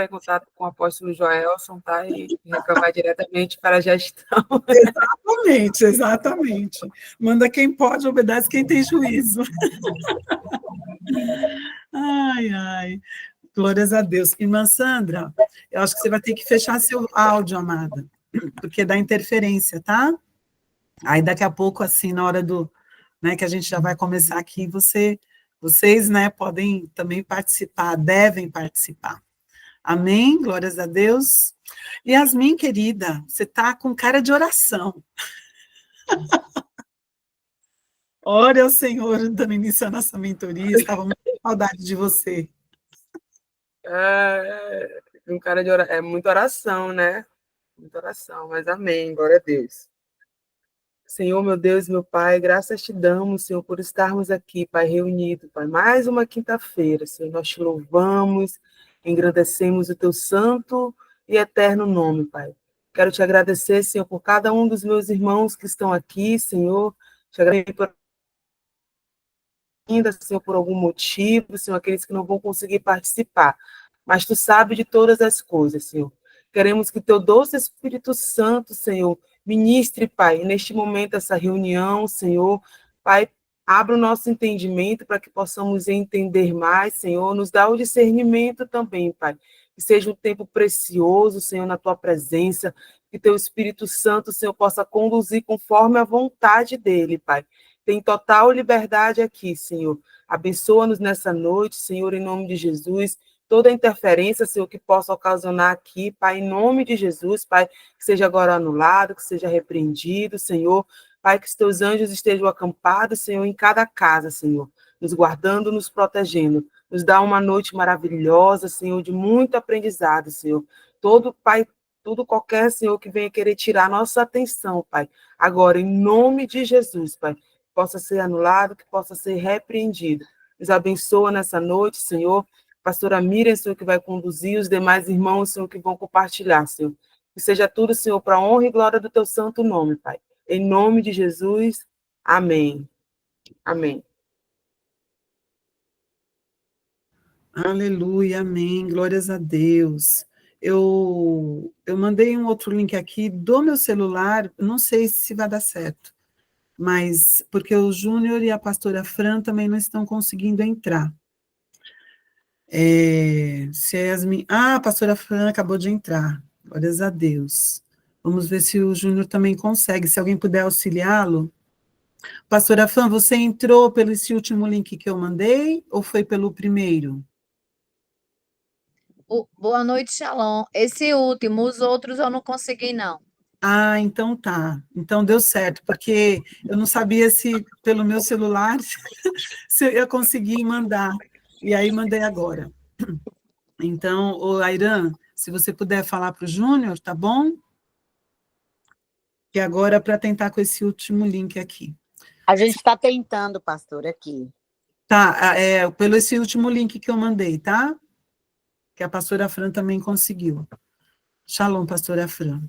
entrar em contato com o apóstolo Joelson, tá? E reclamar diretamente para a gestão. Exatamente, exatamente. Manda quem pode, obedece quem tem juízo. Ai, ai. Glórias a Deus. Irmã Sandra, eu acho que você vai ter que fechar seu áudio, amada, porque dá interferência, tá? Aí daqui a pouco, assim, na hora do, né, que a gente já vai começar aqui, vocês, né, podem também participar, devem participar. Amém? Glórias a Deus. Yasmin, querida, você está com cara de oração. Ore ao Senhor, dando início à nossa mentoria, estava muito com saudade de você. Um cara de oração, é muita oração, né? Muita oração, mas amém, glória a Deus. Senhor, meu Deus, meu Pai, graças te damos, Senhor, por estarmos aqui, Pai, reunidos, Pai, mais uma quinta-feira, Senhor, nós te louvamos, engrandecemos o teu santo e eterno nome, Pai. Quero te agradecer, Senhor, por cada um dos meus irmãos que estão aqui, Senhor, te agradeço por ainda, Senhor, por algum motivo, Senhor, aqueles que não vão conseguir participar, mas tu sabes de todas as coisas, Senhor. Queremos que teu doce Espírito Santo, Senhor, ministre, Pai, neste momento, essa reunião, Senhor. Pai, abra o nosso entendimento para que possamos entender mais, Senhor. Nos dá o discernimento também, Pai. Que seja um tempo precioso, Senhor, na tua presença. Que teu Espírito Santo, Senhor, possa conduzir conforme a vontade dele, Pai. Tem total liberdade aqui, Senhor. Abençoa-nos nessa noite, Senhor, em nome de Jesus. Toda interferência, Senhor, que possa ocasionar aqui, Pai, em nome de Jesus, Pai, que seja agora anulado, que seja repreendido, Senhor. Pai, que os teus anjos estejam acampados, Senhor, em cada casa, Senhor, nos guardando, nos protegendo. Nos dá uma noite maravilhosa, Senhor, de muito aprendizado, Senhor. Todo, Pai, tudo qualquer, Senhor, que venha querer tirar nossa atenção, Pai. Agora, em nome de Jesus, Pai, que possa ser anulado, que possa ser repreendido. Nos abençoa nessa noite, Senhor. Pastora Miriam, Senhor, que vai conduzir, os demais irmãos, Senhor, que vão compartilhar, Senhor. Que seja tudo, Senhor, para a honra e glória do teu santo nome, Pai. Em nome de Jesus, amém. Amém. Aleluia, amém, glórias a Deus. Eu mandei um outro link aqui do meu celular, não sei se vai dar certo, mas porque o Júnior e a pastora Fran também não estão conseguindo entrar. Se é Yasmin... Ah, a pastora Fran acabou de entrar, glórias a Deus. Vamos ver se o Júnior também consegue, se alguém puder auxiliá-lo. Pastora Fran, você entrou pelo esse último link que eu mandei, ou foi pelo primeiro? Boa noite, Shalom. Esse último, os outros eu não consegui, não. Ah, então tá. Então deu certo, porque eu não sabia se pelo meu celular se eu ia conseguir mandar. E aí mandei agora. Então, o Airan, se você puder falar para o Júnior, tá bom? E agora para tentar com esse último link aqui. A gente está tentando, pastor, aqui. Tá, pelo esse último link que eu mandei, tá? Que a pastora Fran também conseguiu. Shalom, pastora Fran.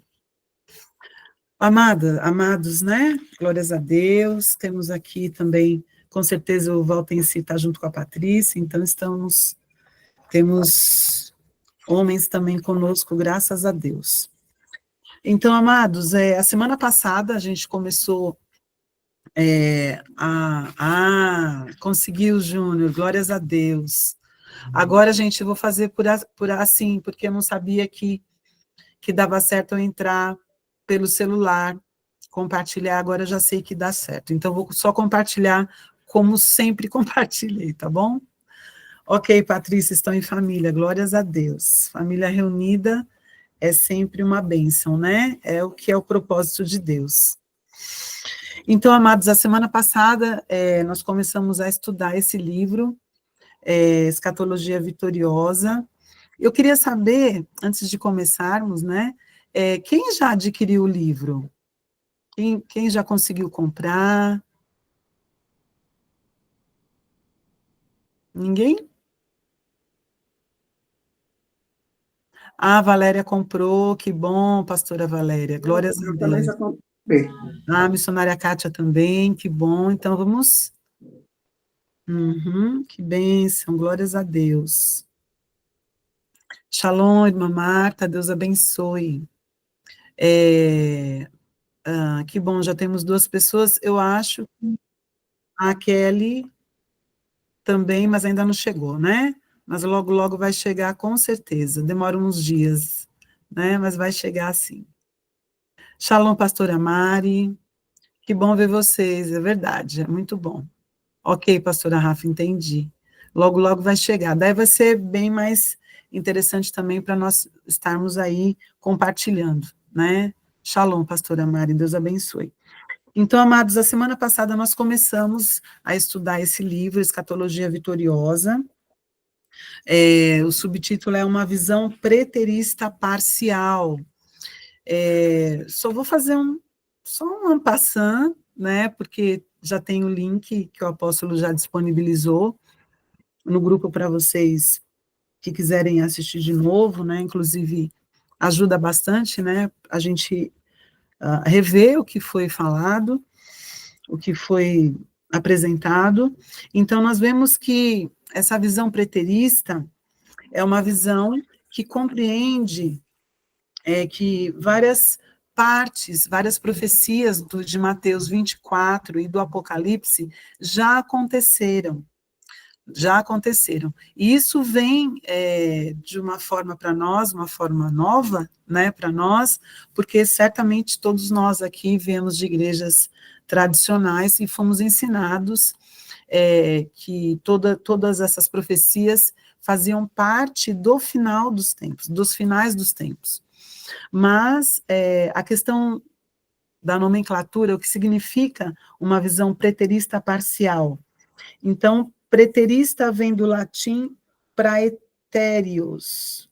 Amados, né? Glórias a Deus. Temos aqui também, com certeza, o Valtenci está junto com a Patrícia, então temos homens também conosco, graças a Deus. Então, amados, a semana passada a gente começou conseguiu, Júnior, glórias a Deus. Agora, gente, eu vou fazer por assim, porque eu não sabia que dava certo eu entrar pelo celular, compartilhar, agora eu já sei que dá certo. Então, vou só compartilhar como sempre compartilhei, tá bom? Ok, Patrícia, estão em família, glórias a Deus. Família reunida é sempre uma bênção, né? É o que é o propósito de Deus. Então, amados, a semana passada nós começamos a estudar esse livro, Escatologia Vitoriosa. Eu queria saber, antes de começarmos, né, quem já adquiriu o livro? Quem já conseguiu comprar? Ninguém? Ah, a Valéria comprou, que bom, pastora Valéria, glórias a Deus. Eu também já comprei. Ah, a missionária Kátia também, que bom, então vamos... que bênção, glórias a Deus. Shalom, irmã Marta, Deus abençoe. Que bom, já temos 2 pessoas. Eu acho que a Kelly também, mas ainda não chegou, né? Mas logo, logo vai chegar, com certeza. Demora uns dias, né? Mas vai chegar sim. Shalom, pastora Mari. Que bom ver vocês, é verdade, é muito bom. Ok, pastora Rafa, entendi. Logo, logo vai chegar. Daí vai ser bem mais interessante também para nós estarmos aí compartilhando, né? Shalom, pastora Mari, Deus abençoe. Então, amados, a semana passada nós começamos a estudar esse livro, Escatologia Vitoriosa. O subtítulo é Uma Visão Preterista Parcial. Só vou fazer só um en passant, né, porque já tem o link que o apóstolo já disponibilizou no grupo para vocês que quiserem assistir de novo, né, inclusive ajuda bastante, né, a gente rever o que foi falado, o que foi apresentado. Então, nós vemos que essa visão preterista é uma visão que compreende que várias partes, várias profecias de Mateus 24 e do Apocalipse já aconteceram. E isso vem de uma forma para nós, uma forma nova, né, para nós, porque certamente todos nós aqui viemos de igrejas tradicionais e fomos ensinados que todas essas profecias faziam parte do final dos tempos, dos finais dos tempos. Mas a questão da nomenclatura, o que significa uma visão preterista parcial. Então, preterista vem do latim praeteritus.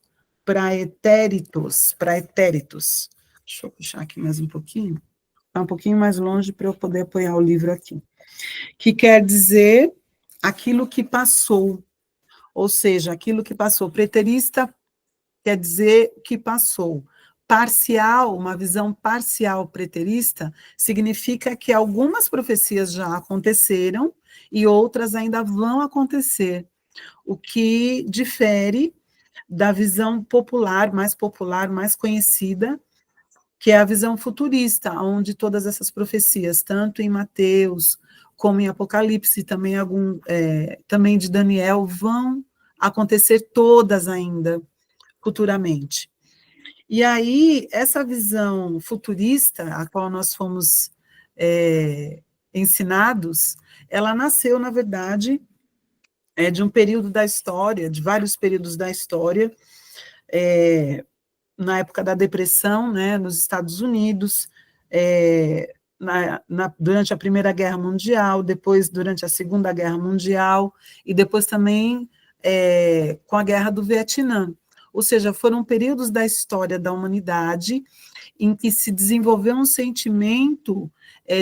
Deixa eu puxar aqui mais um pouquinho. Está um pouquinho mais longe para eu poder apoiar o livro aqui. Que quer dizer aquilo que passou. Ou seja, aquilo que passou. Preterista quer dizer que passou. Parcial, uma visão parcial preterista, significa que algumas profecias já aconteceram e outras ainda vão acontecer, o que difere da visão popular, mais conhecida, que é a visão futurista, onde todas essas profecias, tanto em Mateus como em Apocalipse, também de Daniel, vão acontecer todas ainda, futuramente. E aí, essa visão futurista, a qual nós fomos ensinados, ela nasceu, na verdade, de um período da história, de vários períodos da história, na época da depressão, né, nos Estados Unidos, durante a Primeira Guerra Mundial, depois durante a Segunda Guerra Mundial, e depois também com a Guerra do Vietnã. Ou seja, foram períodos da história da humanidade em que se desenvolveu um sentimento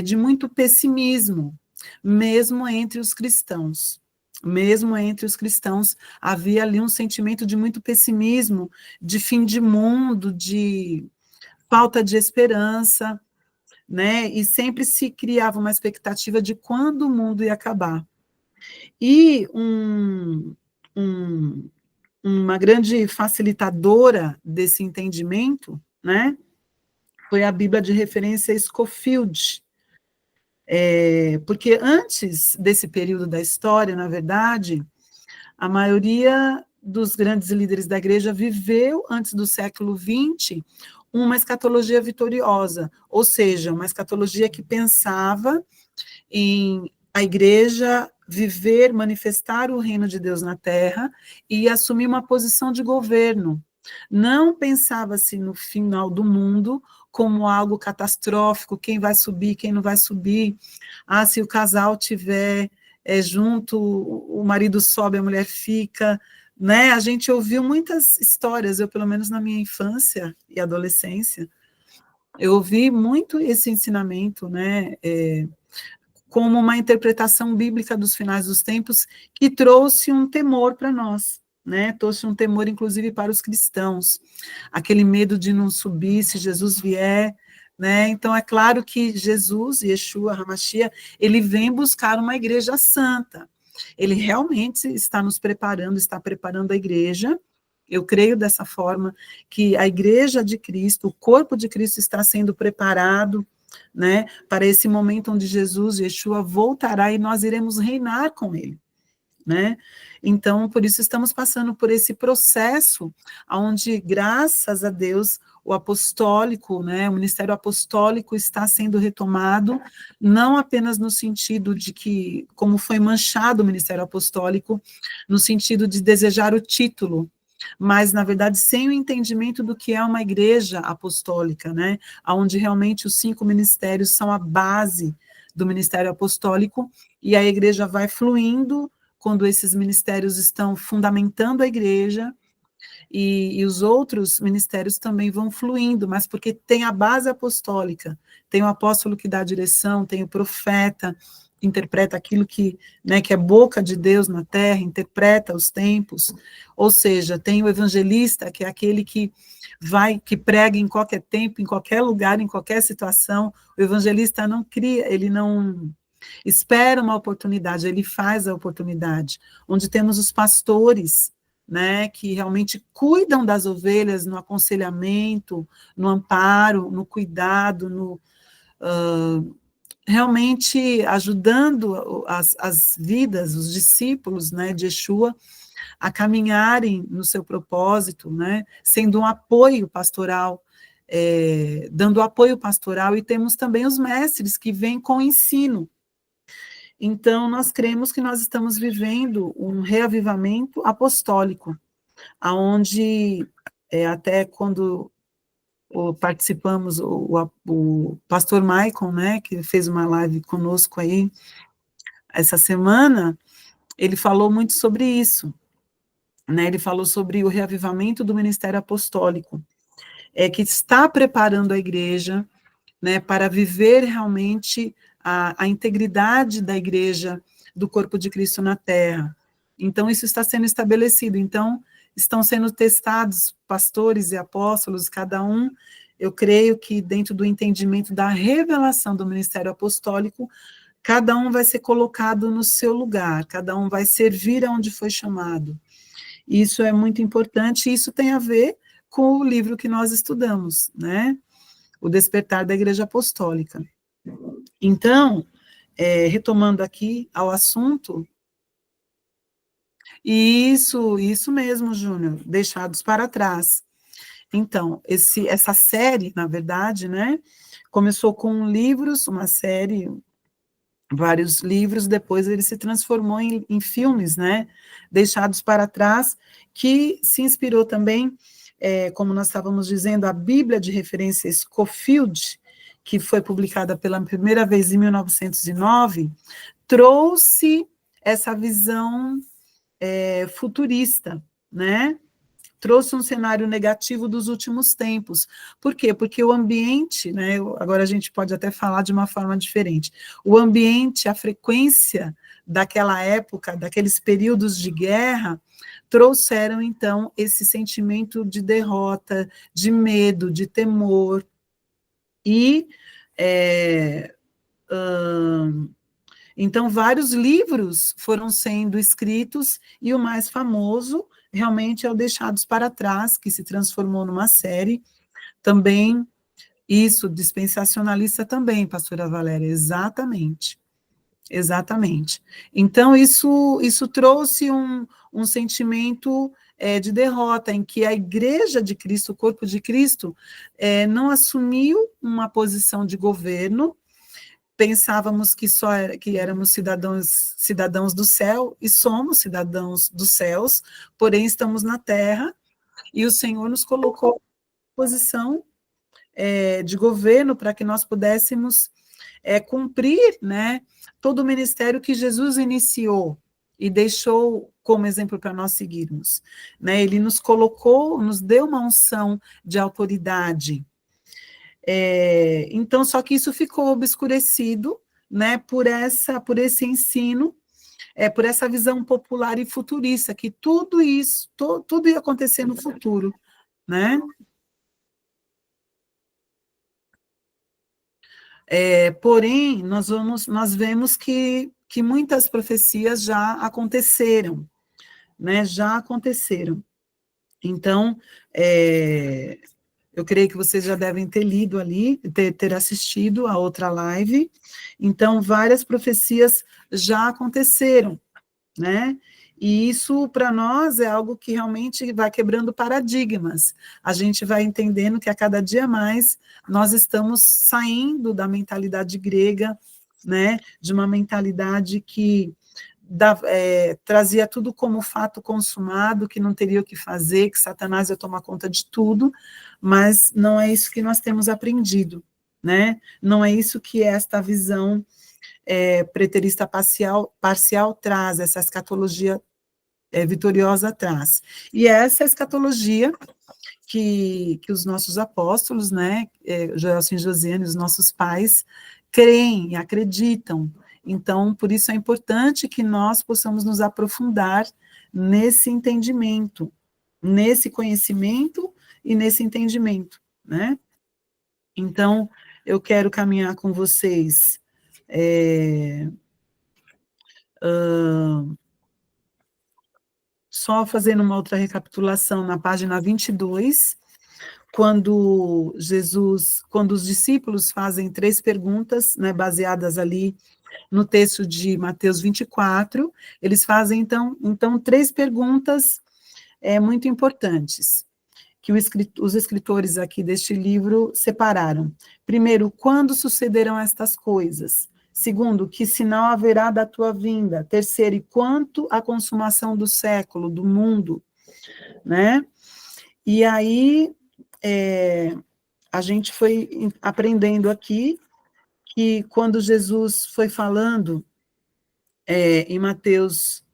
de muito pessimismo, mesmo entre os cristãos. Mesmo entre os cristãos, havia ali um sentimento de muito pessimismo, de fim de mundo, de falta de esperança, né? E sempre se criava uma expectativa de quando o mundo ia acabar. E uma grande facilitadora desse entendimento, né, foi a Bíblia de referência Scofield, porque antes desse período da história, na verdade, a maioria dos grandes líderes da igreja viveu, antes do século XX, uma escatologia vitoriosa, ou seja, uma escatologia que pensava em a igreja viver, manifestar o reino de Deus na terra e assumir uma posição de governo. Não pensava-se no final do mundo como algo catastrófico, quem vai subir, quem não vai subir. Se o casal tiver junto, o marido sobe, a mulher fica, né? A gente ouviu muitas histórias, eu pelo menos na minha infância e adolescência, eu ouvi muito esse ensinamento, né? Como uma interpretação bíblica dos finais dos tempos que trouxe um temor para nós, né? Trouxe um temor, inclusive, para os cristãos. Aquele medo de não subir se Jesus vier, né? Então, é claro que Jesus, Yeshua, Hamashia, ele vem buscar uma igreja santa. Ele realmente está nos preparando, está preparando a igreja Eu creio dessa forma que a igreja de Cristo, o corpo de Cristo está sendo preparado, né, para esse momento onde Jesus, Yeshua, voltará e nós iremos reinar com ele, né? Então, por isso estamos passando por esse processo, onde, graças a Deus, o apostólico, né, o ministério apostólico está sendo retomado, não apenas no sentido de que, como foi manchado o ministério apostólico, no sentido de desejar o título, mas, na verdade, sem o entendimento do que é uma igreja apostólica, né, onde realmente os 5 ministérios são a base do ministério apostólico, e a igreja vai fluindo quando esses ministérios estão fundamentando a igreja, e os outros ministérios também vão fluindo, mas porque tem a base apostólica, tem o apóstolo que dá a direção, tem o profeta, que interpreta aquilo que, né, que é boca de Deus na terra, interpreta os tempos, ou seja, tem o evangelista, que é aquele que que prega em qualquer tempo, em qualquer lugar, em qualquer situação. O evangelista não cria, ele não espera uma oportunidade, ele faz a oportunidade. Onde temos os pastores, né, que realmente cuidam das ovelhas no aconselhamento, no amparo, no cuidado, realmente ajudando as vidas, os discípulos, né, de Yeshua, a caminharem no seu propósito, né, sendo um apoio pastoral, dando apoio pastoral, e temos também os mestres que vêm com o ensino. Então, nós cremos que nós estamos vivendo um reavivamento apostólico, aonde até quando participamos, o pastor Michael, né, que fez uma live conosco aí essa semana, ele falou muito sobre isso, né, ele falou sobre o reavivamento do ministério apostólico, que está preparando a igreja, né, para viver realmente a integridade da igreja, do corpo de Cristo na terra. Então, isso está sendo estabelecido. Então, estão sendo testados pastores e apóstolos, cada um, eu creio que dentro do entendimento da revelação do ministério apostólico, cada um vai ser colocado no seu lugar, cada um vai servir aonde foi chamado. Isso é muito importante, e isso tem a ver com o livro que nós estudamos, né? O Despertar da Igreja Apostólica. Então, retomando aqui ao assunto, isso mesmo, Júnior, deixados para trás. Então, essa série, na verdade, né, começou com livros, uma série, vários livros, depois ele se transformou em filmes, né, deixados para trás, que se inspirou também, como nós estávamos dizendo, a Bíblia de referência Scofield, que foi publicada pela primeira vez em 1909, trouxe essa visão futurista, né? Trouxe um cenário negativo dos últimos tempos. Por quê? Porque o ambiente, né, agora a gente pode até falar de uma forma diferente, o ambiente, a frequência daquela época, daqueles períodos de guerra, trouxeram, então, esse sentimento de derrota, de medo, de temor, e então vários livros foram sendo escritos, e o mais famoso realmente é o Deixados para Trás, que se transformou numa série, também, isso, dispensacionalista também, pastora Valéria, exatamente, exatamente. Então isso trouxe um sentimento de derrota, em que a igreja de Cristo, o corpo de Cristo, não assumiu uma posição de governo. Pensávamos que éramos cidadãos do céu, e somos cidadãos dos céus, porém estamos na terra, e o Senhor nos colocou em posição de governo para que nós pudéssemos cumprir, né, todo o ministério que Jesus iniciou e deixou como exemplo para nós seguirmos, né? Ele nos colocou, nos deu uma unção de autoridade. Então, só que isso ficou obscurecido, né, por esse ensino, por essa visão popular e futurista, que tudo isso, tudo ia acontecer no futuro, né? Porém, nós vemos que muitas profecias já aconteceram, né? Já aconteceram. Então, eu creio que vocês já devem ter lido ali, ter assistido a outra live. Então, várias profecias já aconteceram, né? E isso, para nós, é algo que realmente vai quebrando paradigmas. A gente vai entendendo que a cada dia mais nós estamos saindo da mentalidade grega, né? De uma mentalidade que trazia tudo como fato consumado, que não teria o que fazer, que Satanás ia tomar conta de tudo, mas não é isso que nós temos aprendido, né? Não é isso que esta visão preterista parcial traz, essa escatologia vitoriosa traz. E é essa escatologia que os nossos apóstolos, né, Joelson e Josiane, os nossos pais, creem e acreditam. Então, por isso é importante que nós possamos nos aprofundar nesse entendimento, nesse conhecimento e nesse entendimento, né? Então, eu quero caminhar com vocês só fazendo uma outra recapitulação na página 22, quando os discípulos fazem 3 perguntas, né, baseadas ali no texto de Mateus 24, eles fazem, então 3 perguntas muito importantes, que os escritores aqui deste livro separaram. Primeiro, quando sucederão estas coisas? Segundo, que sinal haverá da tua vinda? Terceiro, e quanto à consumação do século, do mundo, né? E aí, a gente foi aprendendo aqui que quando Jesus foi falando em Mateus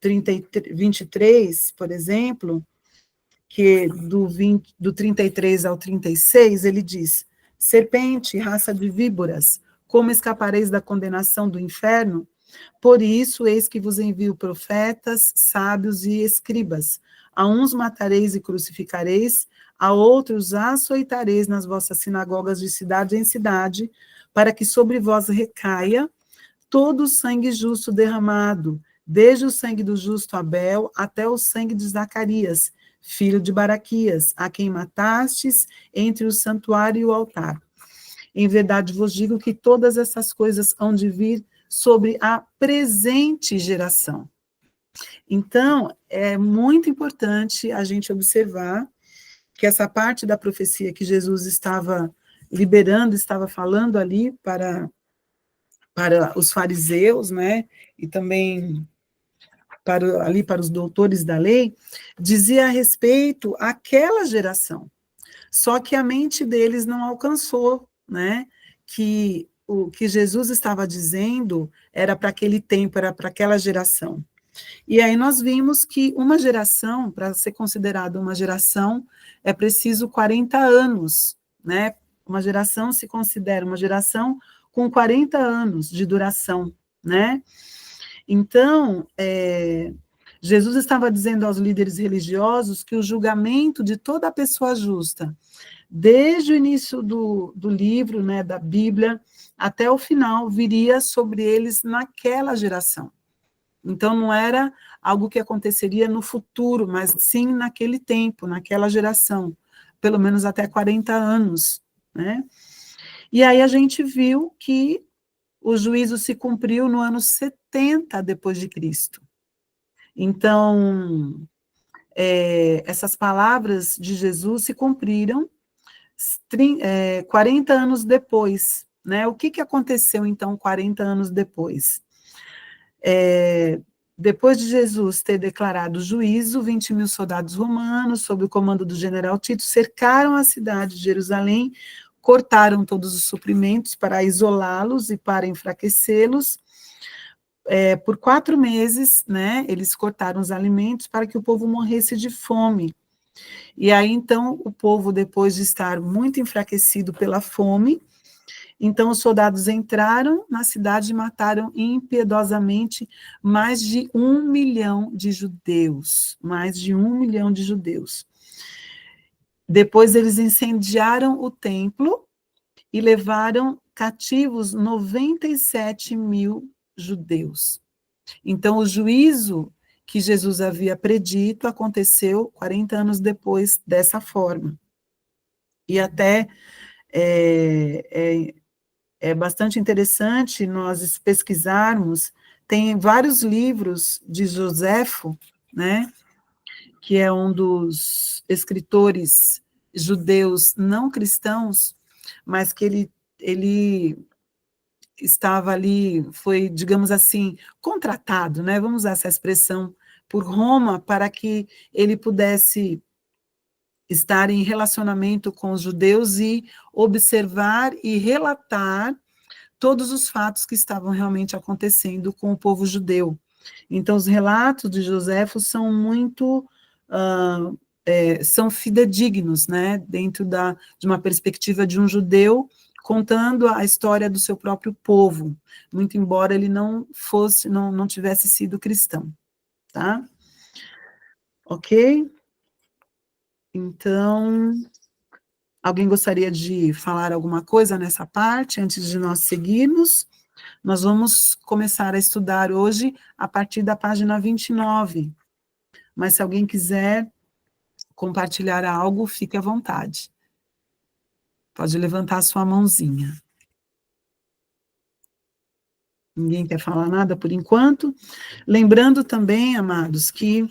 23, por exemplo, que do 33 ao 36, ele diz: serpente, raça de víboras, como escapareis da condenação do inferno? Por isso, eis que vos envio profetas, sábios e escribas. A uns matareis e crucificareis, a outros açoitareis nas vossas sinagogas de cidade em cidade, para que sobre vós recaia todo o sangue justo derramado, desde o sangue do justo Abel até o sangue de Zacarias, filho de Baraquias, a quem matastes entre o santuário e o altar. Em verdade vos digo que todas essas coisas hão de vir sobre a presente geração. Então, é muito importante a gente observar que essa parte da profecia que Jesus estava liberando, estava falando ali para os fariseus, né, e também para os doutores da lei, dizia a respeito àquela geração. Só que a mente deles não alcançou, né, que o que Jesus estava dizendo era para aquele tempo, era para aquela geração. E aí nós vimos que uma geração, para ser considerada uma geração, é preciso 40 anos, né? Uma geração se considera uma geração com 40 anos de duração, né? Então, Jesus estava dizendo aos líderes religiosos que o julgamento de toda pessoa justa, desde o início do livro, né, da Bíblia, até o final, viria sobre eles naquela geração. Então, não era algo que aconteceria no futuro, mas sim naquele tempo, naquela geração, pelo menos até 40 anos, né? E aí a gente viu que o juízo se cumpriu no ano 70 depois de Cristo. Então, essas palavras de Jesus se cumpriram 40 anos depois, né? O que aconteceu, então, 40 anos depois? Depois de Jesus ter declarado juízo, 20 mil soldados romanos, sob o comando do general Tito, cercaram a cidade de Jerusalém, cortaram todos os suprimentos para isolá-los e para enfraquecê-los. Por 4 meses, né, eles cortaram os alimentos para que o povo morresse de fome. E aí, então, o povo, depois de estar muito enfraquecido pela fome, então os soldados entraram na cidade e mataram impiedosamente mais de 1 milhão de judeus, mais de 1 milhão de judeus. Depois eles incendiaram o templo e levaram cativos 97 mil judeus. Então o juízo que Jesus havia predito aconteceu 40 anos depois dessa forma. E até é bastante interessante nós pesquisarmos, tem vários livros de Joséfo, né, que é um dos escritores judeus não cristãos, mas que ele estava ali, foi, digamos assim, contratado, né, vamos usar essa expressão, por Roma, para que ele pudesse estar em relacionamento com os judeus e observar e relatar todos os fatos que estavam realmente acontecendo com o povo judeu. Então, os relatos de Joséfo são muito, são fidedignos, né, dentro de uma perspectiva de um judeu contando a história do seu próprio povo, muito embora ele não tivesse sido cristão, tá? Ok? Então, alguém gostaria de falar alguma coisa nessa parte, antes de nós seguirmos? Nós vamos começar a estudar hoje a partir da página 29. Mas se alguém quiser compartilhar algo, fique à vontade. Pode levantar a sua mãozinha. Ninguém quer falar nada por enquanto? Lembrando também, amados, que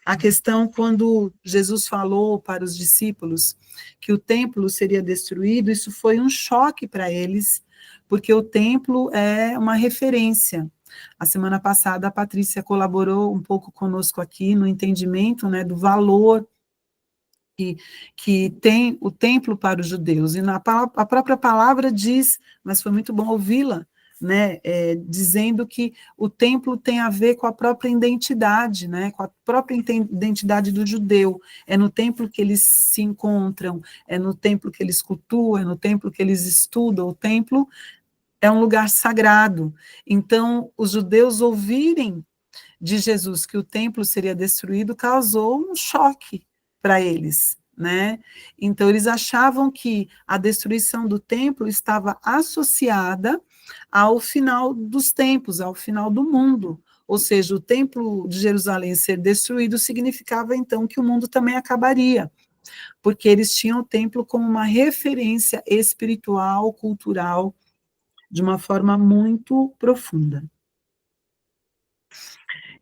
a questão quando Jesus falou para os discípulos que o templo seria destruído, isso foi um choque para eles, porque o templo é uma referência. A semana passada a Patrícia colaborou um pouco conosco aqui no entendimento, né, do valor que tem o templo para os judeus, e a própria palavra diz, mas foi muito bom ouvi-la, né, dizendo que o templo tem a ver com a própria identidade, né, com a própria identidade do judeu, é no templo que eles se encontram, é no templo que eles cultuam, é no templo que eles estudam, o templo é um lugar sagrado. Então, os judeus ouvirem de Jesus que o templo seria destruído causou um choque para eles, né? Então, eles achavam que a destruição do templo estava associada ao final dos tempos, ao final do mundo. Ou seja, o templo de Jerusalém ser destruído significava, então, que o mundo também acabaria, porque eles tinham o templo como uma referência espiritual, cultural, de uma forma muito profunda.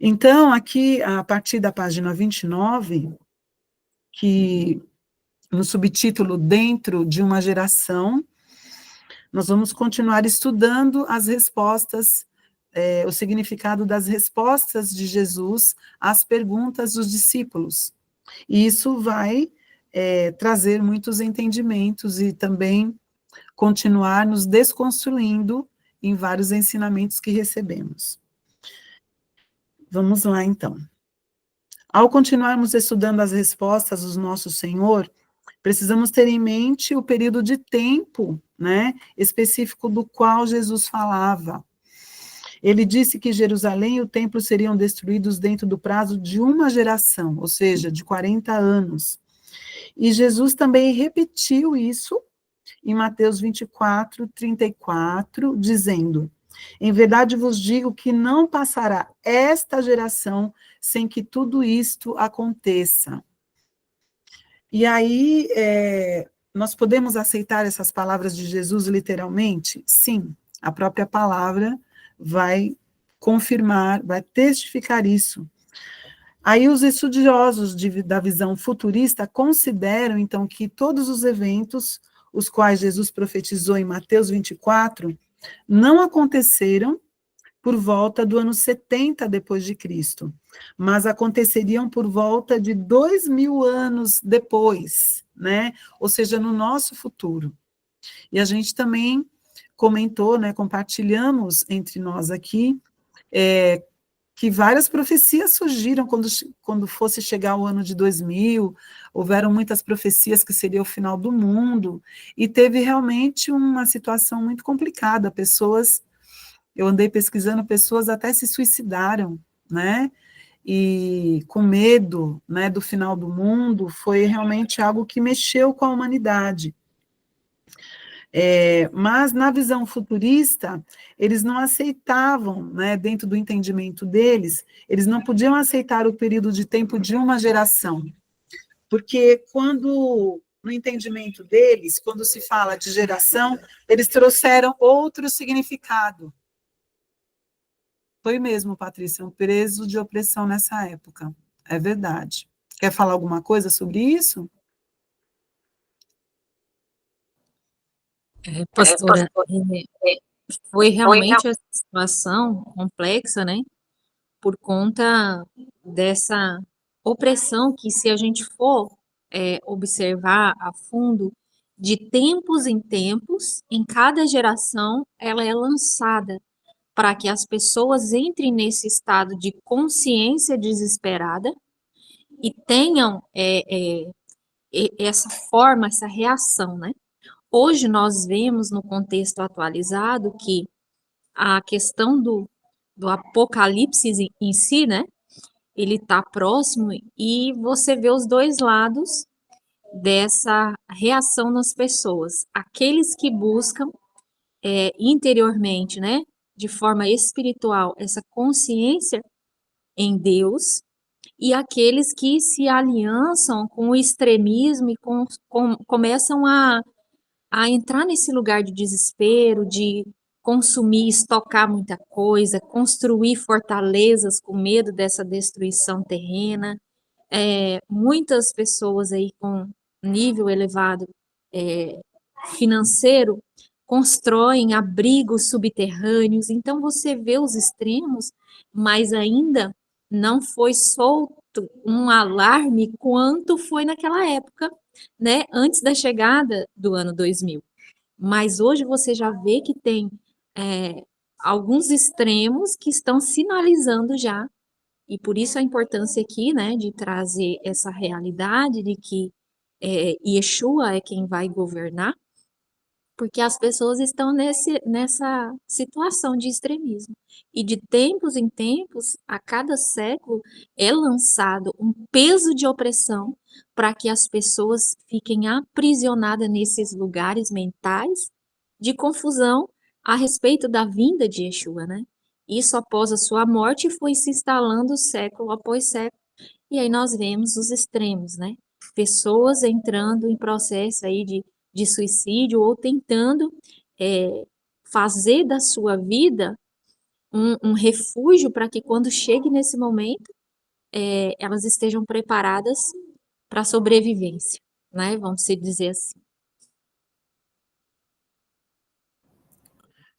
Então, aqui, a partir da página 29, que no subtítulo Dentro de uma Geração, nós vamos continuar estudando as respostas, o significado das respostas de Jesus às perguntas dos discípulos. E isso vai trazer muitos entendimentos e também continuar nos desconstruindo em vários ensinamentos que recebemos. Vamos lá, então. Ao continuarmos estudando as respostas do nosso Senhor, precisamos ter em mente o período de tempo, né, específico do qual Jesus falava. Ele disse que Jerusalém e o templo seriam destruídos dentro do prazo de uma geração, ou seja, de 40 anos. E Jesus também repetiu isso em Mateus 24, 34, dizendo: em verdade vos digo que não passará esta geração sem que tudo isto aconteça. E aí, nós podemos aceitar essas palavras de Jesus literalmente? Sim, a própria palavra vai confirmar, vai testificar isso. Aí os estudiosos da visão futurista consideram, então, que todos os eventos, os quais Jesus profetizou em Mateus 24, não aconteceram por volta do ano 70 depois de Cristo, mas aconteceriam por volta de 2000 anos depois, né? Ou seja, no nosso futuro. E a gente também comentou, né, compartilhamos entre nós aqui, que várias profecias surgiram quando fosse chegar o ano de 2000, houveram muitas profecias que seria o final do mundo, e teve realmente uma situação muito complicada, eu andei pesquisando, pessoas até se suicidaram, né, e com medo, né, do final do mundo, foi realmente algo que mexeu com a humanidade. Mas na visão futurista, eles não aceitavam, né, dentro do entendimento deles, eles não podiam aceitar o período de tempo de uma geração, porque no entendimento deles, quando se fala de geração, eles trouxeram outro significado. Foi mesmo, Patrícia, um peso de opressão nessa época. É verdade. Quer falar alguma coisa sobre isso? Pastora, foi realmente essa situação complexa, né? Por conta dessa opressão que, se a gente for observar a fundo, de tempos em tempos, em cada geração, ela é lançada para que as pessoas entrem nesse estado de consciência desesperada e tenham essa forma, essa reação, né? Hoje nós vemos no contexto atualizado que a questão do apocalipse em si, né? Ele está próximo e você vê os dois lados dessa reação nas pessoas. Aqueles que buscam interiormente, né? De forma espiritual, essa consciência em Deus, e aqueles que se aliançam com o extremismo e começam a entrar nesse lugar de desespero, de consumir, estocar muita coisa, construir fortalezas com medo dessa destruição terrena. Muitas pessoas aí com nível elevado financeiro constroem abrigos subterrâneos. Então você vê os extremos, mas ainda não foi solto um alarme quanto foi naquela época, né, antes da chegada do ano 2000. Mas hoje você já vê que tem alguns extremos que estão sinalizando já, e por isso a importância aqui, né, de trazer essa realidade de que Yeshua é quem vai governar, porque as pessoas estão nessa situação de extremismo. E de tempos em tempos, a cada século, é lançado um peso de opressão para que as pessoas fiquem aprisionadas nesses lugares mentais de confusão a respeito da vinda de Yeshua, né? Isso após a sua morte foi se instalando século após século. E aí nós vemos os extremos, né? Pessoas entrando em processo aí de suicídio ou tentando fazer da sua vida um refúgio para que quando chegue nesse momento elas estejam preparadas para a sobrevivência, né? Vamos se dizer assim.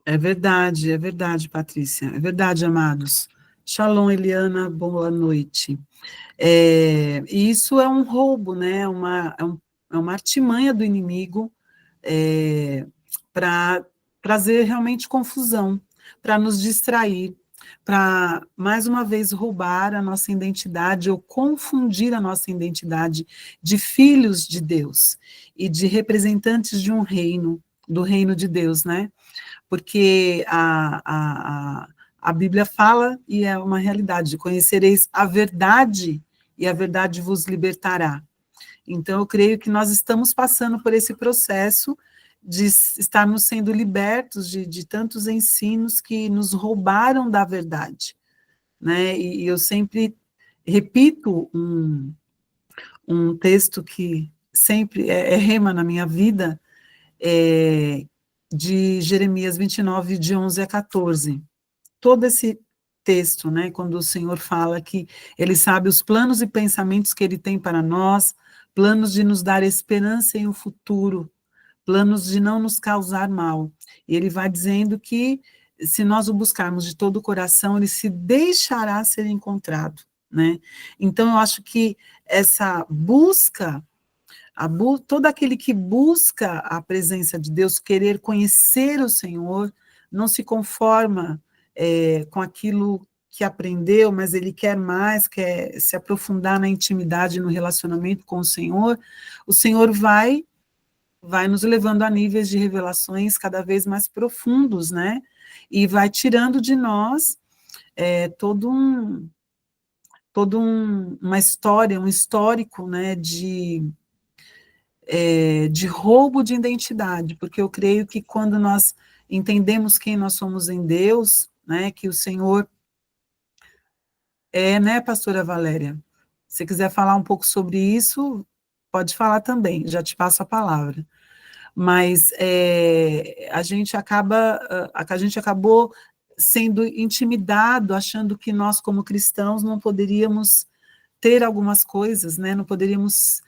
É verdade, Patrícia. É verdade, amados. Shalom, Eliana, boa noite. E isso é um roubo, né? É uma artimanha do inimigo para trazer realmente confusão, para nos distrair, para, mais uma vez, roubar a nossa identidade ou confundir a nossa identidade de filhos de Deus e de representantes de um reino, do reino de Deus, né? Porque a Bíblia fala, e é uma realidade, conhecereis a verdade, e a verdade vos libertará. Então, eu creio que nós estamos passando por esse processo de estarmos sendo libertos de tantos ensinos que nos roubaram da verdade, né? E eu sempre repito um texto que sempre é rema na minha vida, de Jeremias 29, de 11 a 14. Todo esse texto, né, quando o Senhor fala que Ele sabe os planos e pensamentos que Ele tem para nós, planos de nos dar esperança em um futuro, planos de não nos causar mal. E Ele vai dizendo que, se nós o buscarmos de todo o coração, Ele se deixará ser encontrado, né? Então, eu acho que essa busca, todo aquele que busca a presença de Deus, querer conhecer o Senhor, não se conforma com aquilo que aprendeu, mas ele quer mais, quer se aprofundar na intimidade, no relacionamento com o Senhor vai nos levando a níveis de revelações cada vez mais profundos, né? E vai tirando de nós uma história, um histórico, né, de roubo de identidade, porque eu creio que quando nós entendemos quem nós somos em Deus, né, que o Senhor né, pastora Valéria? Se quiser falar um pouco sobre isso, pode falar também, já te passo a palavra. Mas a gente acabou sendo intimidado, achando que nós, como cristãos, não poderíamos ter algumas coisas, né? Não poderíamos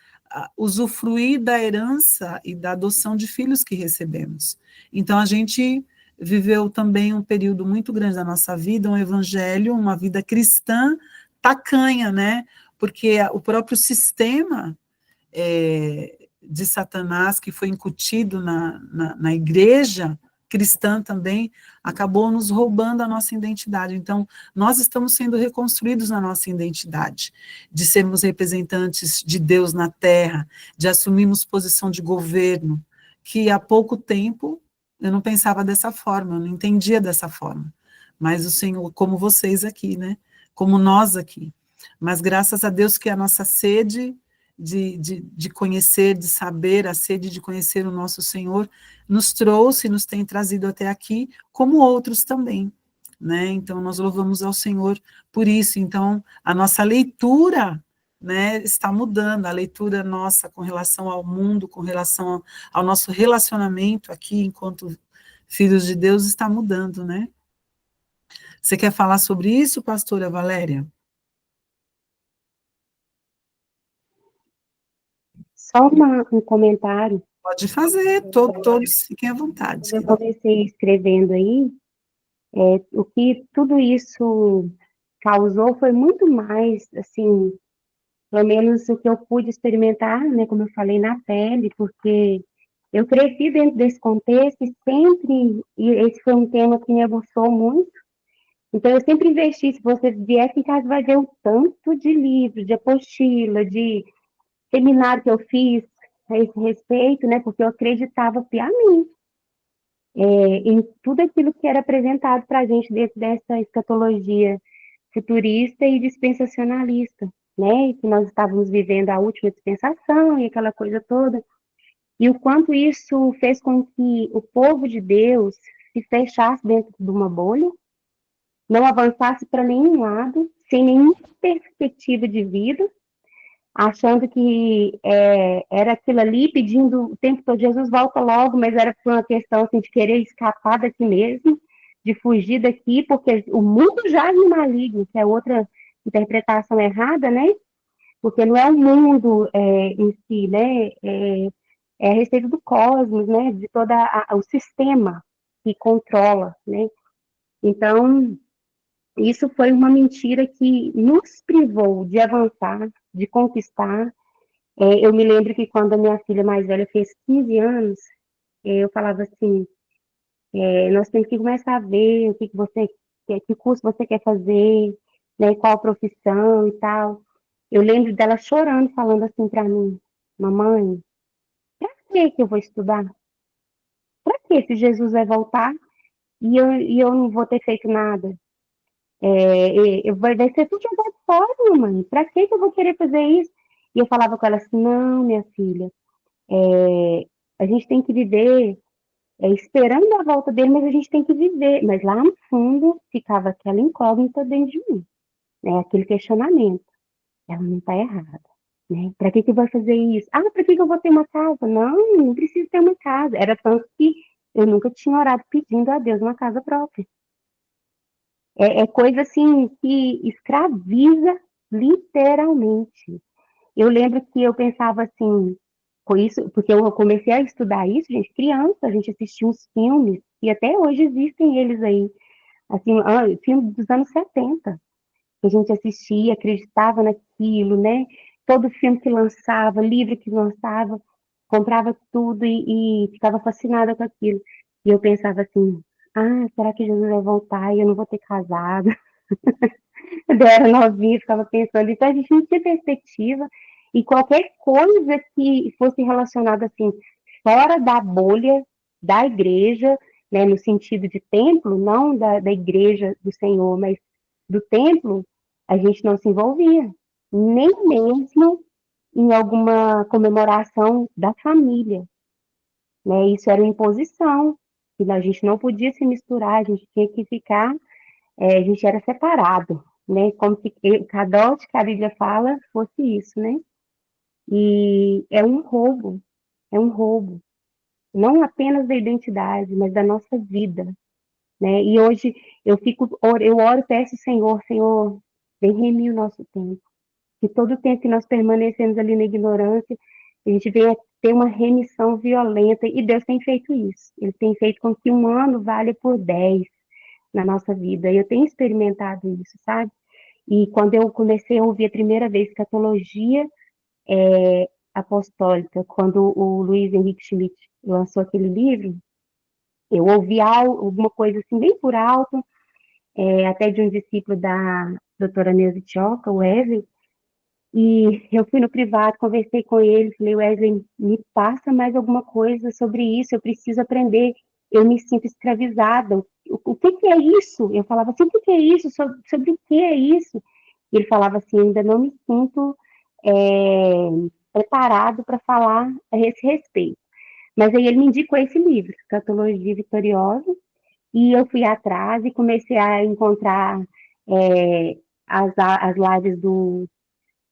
usufruir da herança e da adoção de filhos que recebemos. Então, a gente viveu também um período muito grande da nossa vida, um evangelho, uma vida cristã tacanha, né? Porque o próprio sistema de Satanás, que foi incutido na igreja cristã também, acabou nos roubando a nossa identidade. Então, nós estamos sendo reconstruídos na nossa identidade, de sermos representantes de Deus na terra, de assumirmos posição de governo, que há pouco tempo eu não pensava dessa forma, eu não entendia dessa forma. Mas o Senhor, como vocês aqui, né? Como nós aqui. Mas graças a Deus que a nossa sede de conhecer, de saber, a sede de conhecer o nosso Senhor, nos trouxe, nos tem trazido até aqui, como outros também, né? Então, nós louvamos ao Senhor por isso. Então, a nossa leitura, né, está mudando, a leitura nossa com relação ao mundo, com relação ao nosso relacionamento aqui, enquanto filhos de Deus, está mudando, né? Você quer falar sobre isso, pastora Valéria? Só um comentário. Pode fazer, todos fiquem à vontade. Eu comecei escrevendo aí, o que tudo isso causou foi muito mais, assim, pelo menos o que eu pude experimentar, né, como eu falei, na pele, porque eu cresci dentro desse contexto e sempre, e esse foi um tema que me aguçou muito, então eu sempre investi, se você vier aqui em casa, vai ver o tanto de livro, de apostila, de seminário que eu fiz a esse respeito, né, porque eu acreditava piamente em tudo aquilo que era apresentado para a gente dentro dessa escatologia futurista e dispensacionalista, né, e que nós estávamos vivendo a última dispensação e aquela coisa toda, e o quanto isso fez com que o povo de Deus se fechasse dentro de uma bolha, não avançasse para nenhum lado, sem nenhuma perspectiva de vida, achando que era aquilo ali, pedindo o tempo todo, Jesus volta logo, mas era por uma questão assim, de querer escapar daqui mesmo, de fugir daqui, porque o mundo jaz no maligno, que é outra interpretação errada, né? Porque não é o mundo em si, né? É a respeito do cosmos, né? De todo o sistema que controla, né? Então, isso foi uma mentira que nos privou de avançar, de conquistar. Eu me lembro que quando a minha filha mais velha fez 15 anos, eu falava assim, nós temos que começar a ver o que você quer, que curso você quer fazer, né, qual profissão e tal. Eu lembro dela chorando, falando assim para mim, mamãe, para que eu vou estudar? Para que se Jesus vai voltar e eu não vou ter feito nada? Vai ser tudo jogado fora, mamãe. Para que eu vou querer fazer isso? E eu falava com ela assim, não, minha filha, a gente tem que viver esperando a volta dele, mas a gente tem que viver. Mas lá no fundo ficava aquela incógnita dentro de mim, né? Aquele questionamento. Ela não está errada, né? Para que vai fazer isso? Ah, para que eu vou ter uma casa? Não, não preciso ter uma casa. Era tanto que eu nunca tinha orado pedindo a Deus uma casa própria. É coisa assim que escraviza literalmente. Eu lembro que eu pensava assim, com isso, porque eu comecei a estudar isso, gente, criança, a gente assistia uns filmes, e até hoje existem eles aí, assim, filmes dos anos 70, que a gente assistia, acreditava naquilo, né? Todo filme que lançava, livro que lançava, comprava tudo e ficava fascinada com aquilo. E eu pensava assim, será que Jesus vai voltar e eu não vou ter casado? Eu era novinha, ficava pensando, então a gente não tinha perspectiva, e qualquer coisa que fosse relacionada assim, fora da bolha da igreja, né, no sentido de templo, não da igreja do Senhor, mas do templo, a gente não se envolvia, nem mesmo em alguma comemoração da família, né? Isso era uma imposição, que a gente não podia se misturar, a gente tinha que ficar, a gente era separado, né? Como se o kadosh que a Bíblia fala fosse isso, né? E é um roubo, não apenas da identidade, mas da nossa vida, né? E hoje eu oro e peço, Senhor, vem remir o nosso tempo, que todo o tempo que nós permanecemos ali na ignorância, a gente venha ter uma remissão violenta, e Deus tem feito isso. Ele tem feito com que um ano valha por 10 na nossa vida. E eu tenho experimentado isso, sabe? E quando eu comecei a ouvir a primeira vez escatologia apostólica, quando o Luiz Henrique Schmidt lançou aquele livro, eu ouvi alguma coisa assim, bem por alto, até de um discípulo da doutora Neuza Tioca, o Wesley, e eu fui no privado, conversei com ele, falei, Wesley, me passa mais alguma coisa sobre isso, eu preciso aprender, eu me sinto escravizada, o que que é isso? Eu falava assim, o que que é isso? Sobre o que é isso? E ele falava assim, ainda não me sinto preparado para falar a esse respeito. Mas aí ele me indicou esse livro, Escatologia Vitoriosa, e eu fui atrás e comecei a encontrar as lives do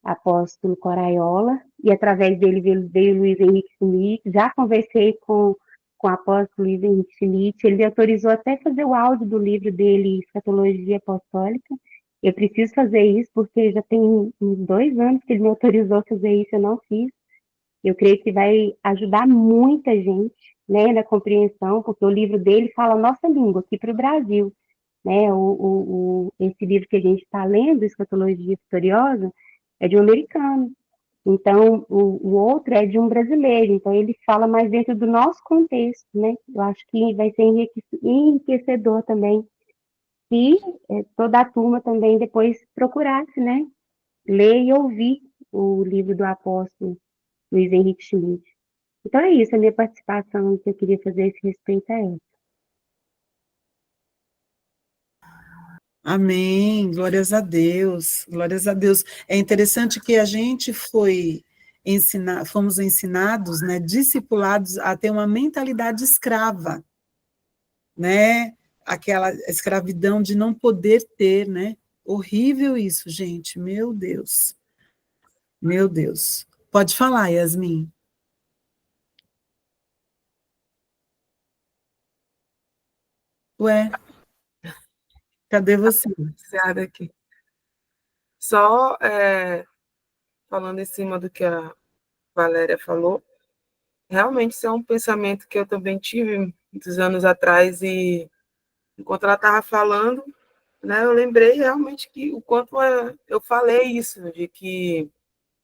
apóstolo Coraiola, e através dele veio Luiz Henrique Schmidt. Já conversei com o apóstolo Luiz Henrique Schmidt, ele me autorizou até fazer o áudio do livro dele, Escatologia Apostólica. Eu preciso fazer isso, porque já tem uns 2 anos que ele me autorizou a fazer isso, eu não fiz. Eu creio que vai ajudar muita gente, né, na compreensão, porque o livro dele fala a nossa língua, aqui para o Brasil, né, esse livro que a gente está lendo, Escatologia Vitoriosa, é de um americano. Então, o outro é de um brasileiro. Então, ele fala mais dentro do nosso contexto, né? Eu acho que vai ser enriquecedor também. E toda a turma também depois procurasse, né? Ler e ouvir o livro do apóstolo Luiz Henrique Schmidt. Então, é isso. A minha participação que eu queria fazer a esse respeito é essa. Amém, glórias a Deus, glórias a Deus. É interessante que a gente fomos ensinados, né, discipulados a ter uma mentalidade escrava, né, aquela escravidão de não poder ter, né, horrível isso, gente, meu Deus, meu Deus. Pode falar, Yasmin. Ué, cadê você? Iniciada aqui. Só falando em cima do que a Valéria falou, realmente isso é um pensamento que eu também tive muitos anos atrás, e enquanto ela estava falando, né, eu lembrei realmente que o quanto eu falei isso, de que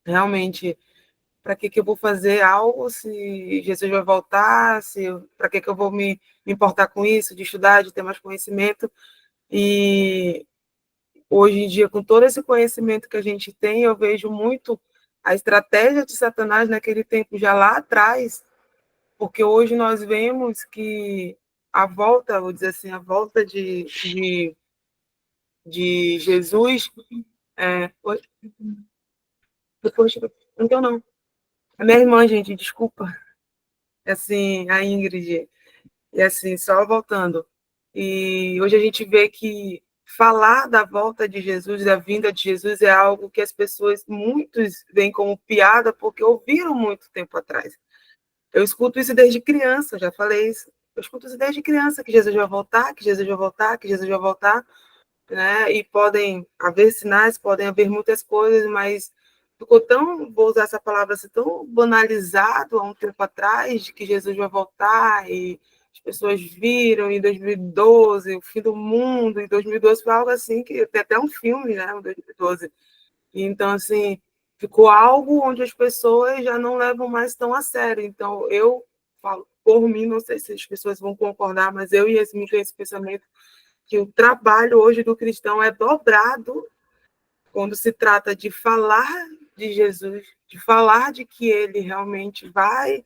realmente, para que eu vou fazer algo se Jesus vai voltar, para que eu vou me importar com isso, de estudar, de ter mais conhecimento. E hoje em dia, com todo esse conhecimento que a gente tem, eu vejo muito a estratégia de Satanás naquele tempo, já lá atrás, porque hoje nós vemos que a volta, vou dizer assim, a volta de Jesus, depois, não deu não. A minha irmã, gente, desculpa, assim, a Ingrid, e assim, só voltando. E hoje a gente vê que falar da volta de Jesus, da vinda de Jesus, é algo que as pessoas, muitos, veem como piada, porque ouviram muito tempo atrás. Eu escuto isso desde criança, já falei isso. Eu escuto isso desde criança, que Jesus vai voltar, que Jesus vai voltar, que Jesus vai voltar, né? E podem haver sinais, podem haver muitas coisas, mas ficou tão, vou usar essa palavra assim, tão banalizado há um tempo atrás, de que Jesus vai voltar, e as pessoas viram em 2012 o fim do mundo, e 2012 foi algo assim, que tem até um filme, né, em 2012. E, então, assim, ficou algo onde as pessoas já não levam mais tão a sério. Então, eu falo por mim, não sei se as pessoas vão concordar, mas eu e Yasmin tenho esse pensamento, que o trabalho hoje do cristão é dobrado quando se trata de falar de Jesus, de falar de que ele realmente vai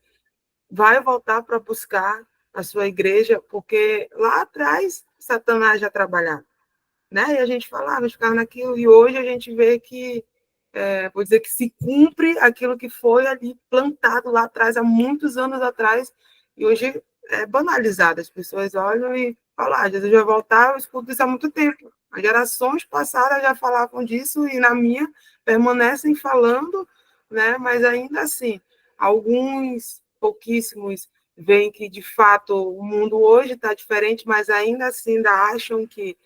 voltar para buscar a sua igreja, porque lá atrás Satanás já trabalhava, né? E a gente falava, ficava naquilo, e hoje a gente vê que vou dizer que se cumpre aquilo que foi ali plantado lá atrás, há muitos anos atrás, e hoje é banalizado. As pessoas olham e falam, Jesus vai voltar, eu escuto isso há muito tempo. As gerações passadas já falavam disso e na minha permanecem falando, né? Mas ainda assim, alguns, pouquíssimos, veem que de fato o mundo hoje está diferente, mas ainda assim ainda acham que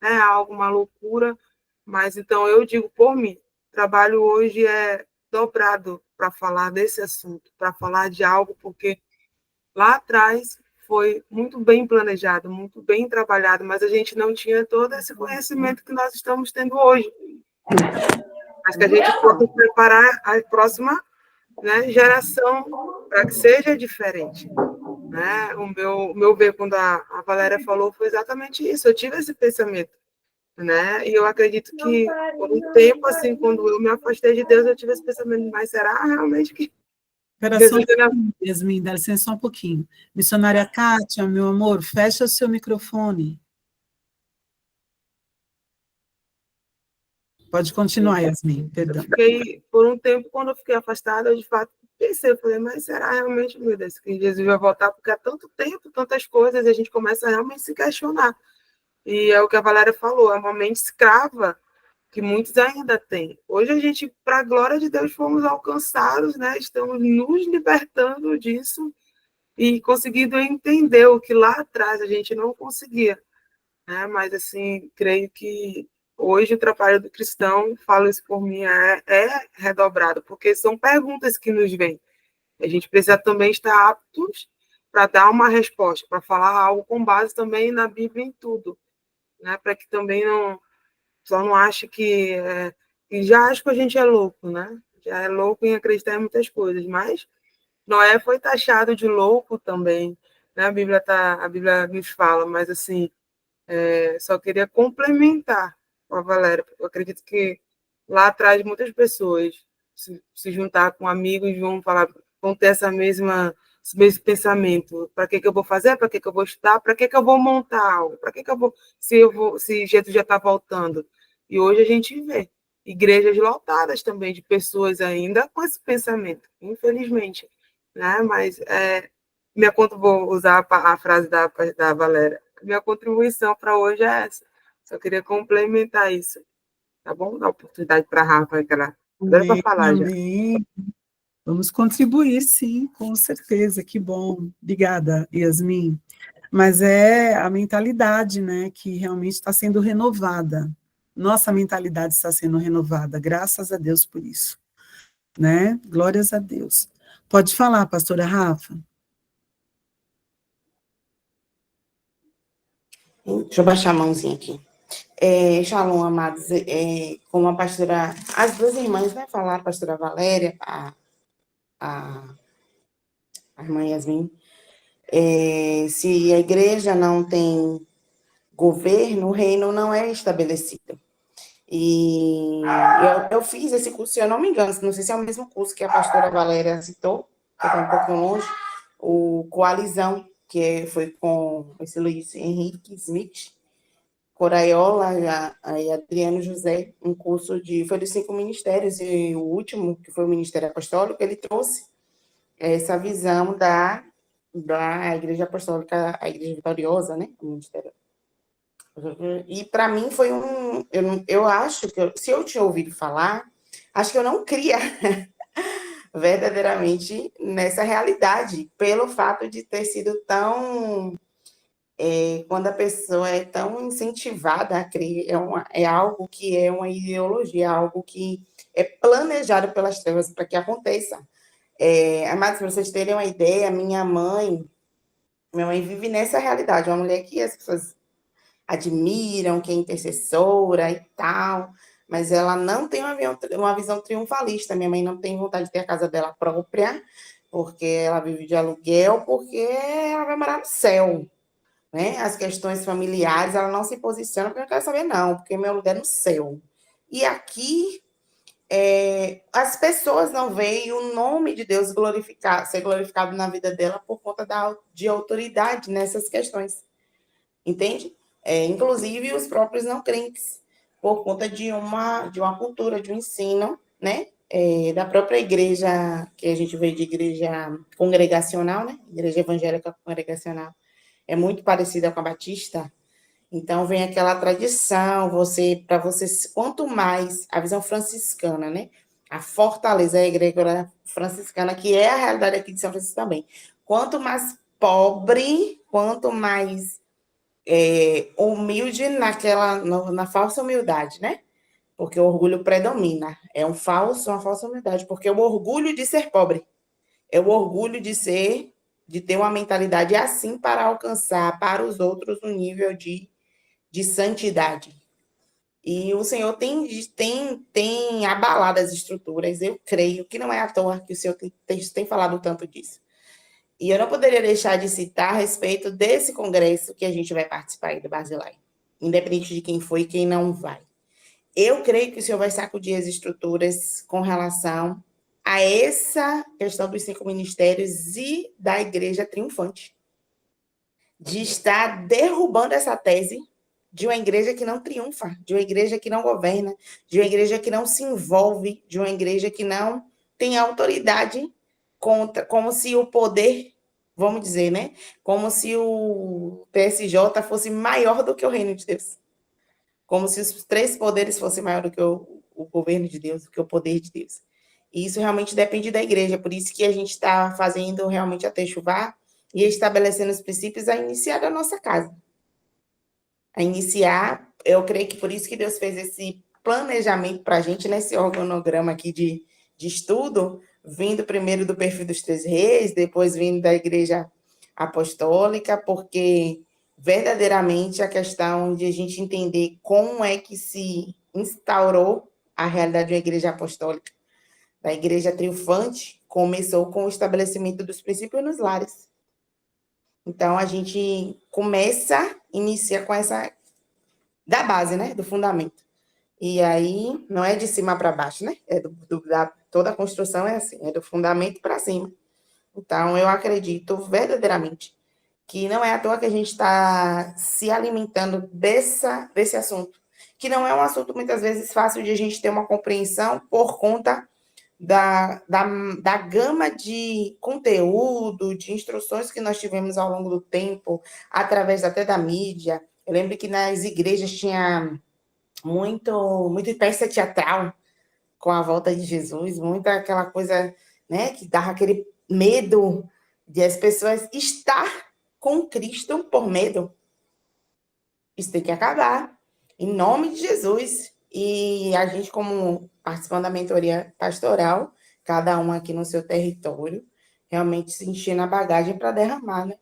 é algo, uma loucura. Mas então eu digo por mim, o trabalho hoje é dobrado para falar desse assunto, para falar de algo, porque lá atrás foi muito bem planejado, muito bem trabalhado, mas a gente não tinha todo esse conhecimento que nós estamos tendo hoje. Mas que a gente possa preparar a próxima, né, geração para que seja diferente. Né? O meu ver, quando a Valéria falou, foi exatamente isso. Eu tive esse pensamento. Né? E eu acredito que, por um tempo, assim, quando eu me afastei de Deus, eu tive esse pensamento, mas será realmente que Espera só um pouquinho, Yasmin, dá licença só um pouquinho. Missionária Kátia, meu amor, fecha o seu microfone. Pode continuar, Yasmin, perdão. Por um tempo, quando eu fiquei afastada, eu de fato pensei, eu falei, mas será realmente, meu Deus, que Jesus vai voltar? Porque há tanto tempo, tantas coisas, e a gente começa a realmente se questionar. E é o que a Valéria falou, é uma mente escrava que muitos ainda têm. Hoje a gente, para a glória de Deus, fomos alcançados, né? Estamos nos libertando disso e conseguindo entender o que lá atrás a gente não conseguia, né? Mas, assim, creio que hoje o trabalho do cristão, falo isso por mim, é redobrado, porque são perguntas que nos vêm. A gente precisa também estar aptos para dar uma resposta, para falar algo com base também na Bíblia em tudo, né? Para que também só não ache que já acho que a gente é louco, né? Já é louco em acreditar em muitas coisas, mas Noé foi taxado de louco também, né? A Bíblia nos fala, mas assim, só queria complementar com a Valéria, porque eu acredito que lá atrás muitas pessoas se juntar com amigos vão ter esse mesmo pensamento. Para que eu vou fazer? Para que eu vou estudar? Para que eu vou montar algo? Para que eu vou, se Jesus já está voltando? E hoje a gente vê igrejas lotadas também de pessoas ainda com esse pensamento, infelizmente, né? Mas vou usar a frase da Valéria. Minha contribuição para hoje é essa. Só queria complementar isso. Tá bom? Dar oportunidade para a Rafa, que ela adora para falar já. Amém. Vamos contribuir, sim, com certeza, que bom. Obrigada, Yasmin. Mas é a mentalidade, né, que realmente está sendo renovada. Nossa mentalidade está sendo renovada, graças a Deus por isso, né? Glórias a Deus. Pode falar, pastora Rafa. Deixa eu baixar a mãozinha aqui. Shalom, amados. Como a pastora, as duas irmãs, né, falaram, a pastora Valéria, a irmã Yasmin, se a igreja não tem governo, o reino não é estabelecido. E eu fiz esse curso, se eu não me engano, não sei se é o mesmo curso que a pastora Valéria citou, que está um pouquinho longe, o Coalizão, que foi com esse Luiz Henrique Smith, Coraiola e Adriano José, um curso foi dos 5 ministérios, e o último, que foi o Ministério Apostólico, ele trouxe essa visão da Igreja Apostólica, a Igreja Vitoriosa, né? O Ministério. E para mim foi eu acho que, se eu tinha ouvido falar, acho que eu não cria verdadeiramente nessa realidade, pelo fato de ter sido tão... quando a pessoa é tão incentivada a crer, é algo que é uma ideologia, algo que é planejado pelas trevas para que aconteça. Amados, para vocês terem uma ideia, minha mãe vive nessa realidade, uma mulher que as pessoas admiram, que é intercessora e tal, mas ela não tem uma visão triunfalista. Minha mãe não tem vontade de ter a casa dela própria, porque ela vive de aluguel, porque ela vai morar no céu. Né? As questões familiares, ela não se posiciona, porque eu não quero saber, não, porque meu lugar é no céu. E aqui, as pessoas não veem o nome de Deus ser glorificado na vida dela por conta de autoridade nessas questões. Entende? Inclusive os próprios não crentes, por conta de uma cultura, de um ensino, né? Da própria igreja, que a gente veio de igreja congregacional, né? Igreja evangélica congregacional, é muito parecida com a batista. Então, vem aquela tradição, para você, quanto mais a visão franciscana, né? A fortaleza, a igreja franciscana, que é a realidade aqui de São Francisco também. Quanto mais pobre, quanto mais humilde na falsa humildade, né? Porque o orgulho predomina. É uma falsa humildade, porque é o orgulho de ser pobre. É o orgulho de ter uma mentalidade assim para alcançar para os outros um nível de santidade. E o Senhor tem abalado as estruturas, eu creio que não é à toa que o Senhor tem falado tanto disso. E eu não poderia deixar de citar a respeito desse congresso que a gente vai participar aí do Basilai, independente de quem foi e quem não vai. Eu creio que o Senhor vai sacudir as estruturas com relação a essa questão dos 5 ministérios e da igreja triunfante. De estar derrubando essa tese de uma igreja que não triunfa, de uma igreja que não governa, de uma igreja que não se envolve, de uma igreja que não tem autoridade contra, como se o poder, vamos dizer, né? Como se o TSJ fosse maior do que o reino de Deus. Como se os 3 poderes fossem maior do que o governo de Deus, do que o poder de Deus. E isso realmente depende da igreja, por isso que a gente está fazendo realmente a Techuvá e estabelecendo os princípios a iniciar da nossa casa. A iniciar, eu creio que por isso que Deus fez esse planejamento para a gente, nesse organograma aqui de estudo, vindo primeiro do perfil dos 3 reis, depois vindo da igreja apostólica, porque verdadeiramente a questão de a gente entender como é que se instaurou a realidade da igreja apostólica, da igreja triunfante, começou com o estabelecimento dos princípios nos lares. Então, a gente inicia com essa, da base, né, do fundamento. E aí, não é de cima para baixo, né? Toda a construção é assim, é do fundamento para cima. Então, eu acredito verdadeiramente que não é à toa que a gente está se alimentando desse assunto, que não é um assunto, muitas vezes, fácil de a gente ter uma compreensão por conta da gama de conteúdo, de instruções que nós tivemos ao longo do tempo, através até da mídia. Eu lembro que nas igrejas tinha muito peça teatral com a volta de Jesus, muita aquela coisa, né, que dava aquele medo de as pessoas estar com Cristo por medo. Isso tem que acabar, em nome de Jesus. E a gente, como participando da mentoria pastoral, cada um aqui no seu território, realmente se encher na bagagem para derramar, né?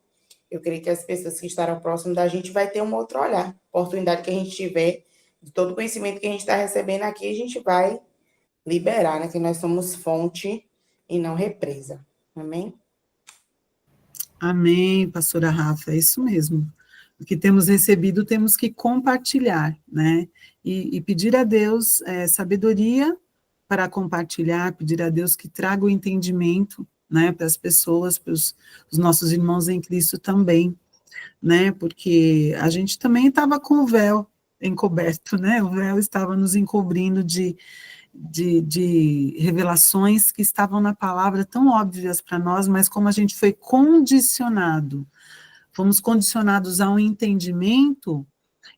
Eu creio que as pessoas que estarão próximas da gente vai ter um outro olhar. Oportunidade que a gente tiver, de todo o conhecimento que a gente está recebendo aqui, a gente vai liberar, né? Que nós somos fonte e não represa. Amém? Amém, pastora Rafa, é isso mesmo. O que temos recebido, temos que compartilhar, né? E pedir a Deus sabedoria para compartilhar, pedir a Deus que traga o entendimento, né, para as pessoas, para os nossos irmãos em Cristo também, né? Porque a gente também estava com o véu encoberto, né? O véu estava nos encobrindo de revelações que estavam na palavra tão óbvias para nós, mas como a gente foi condicionado, fomos condicionados a um entendimento,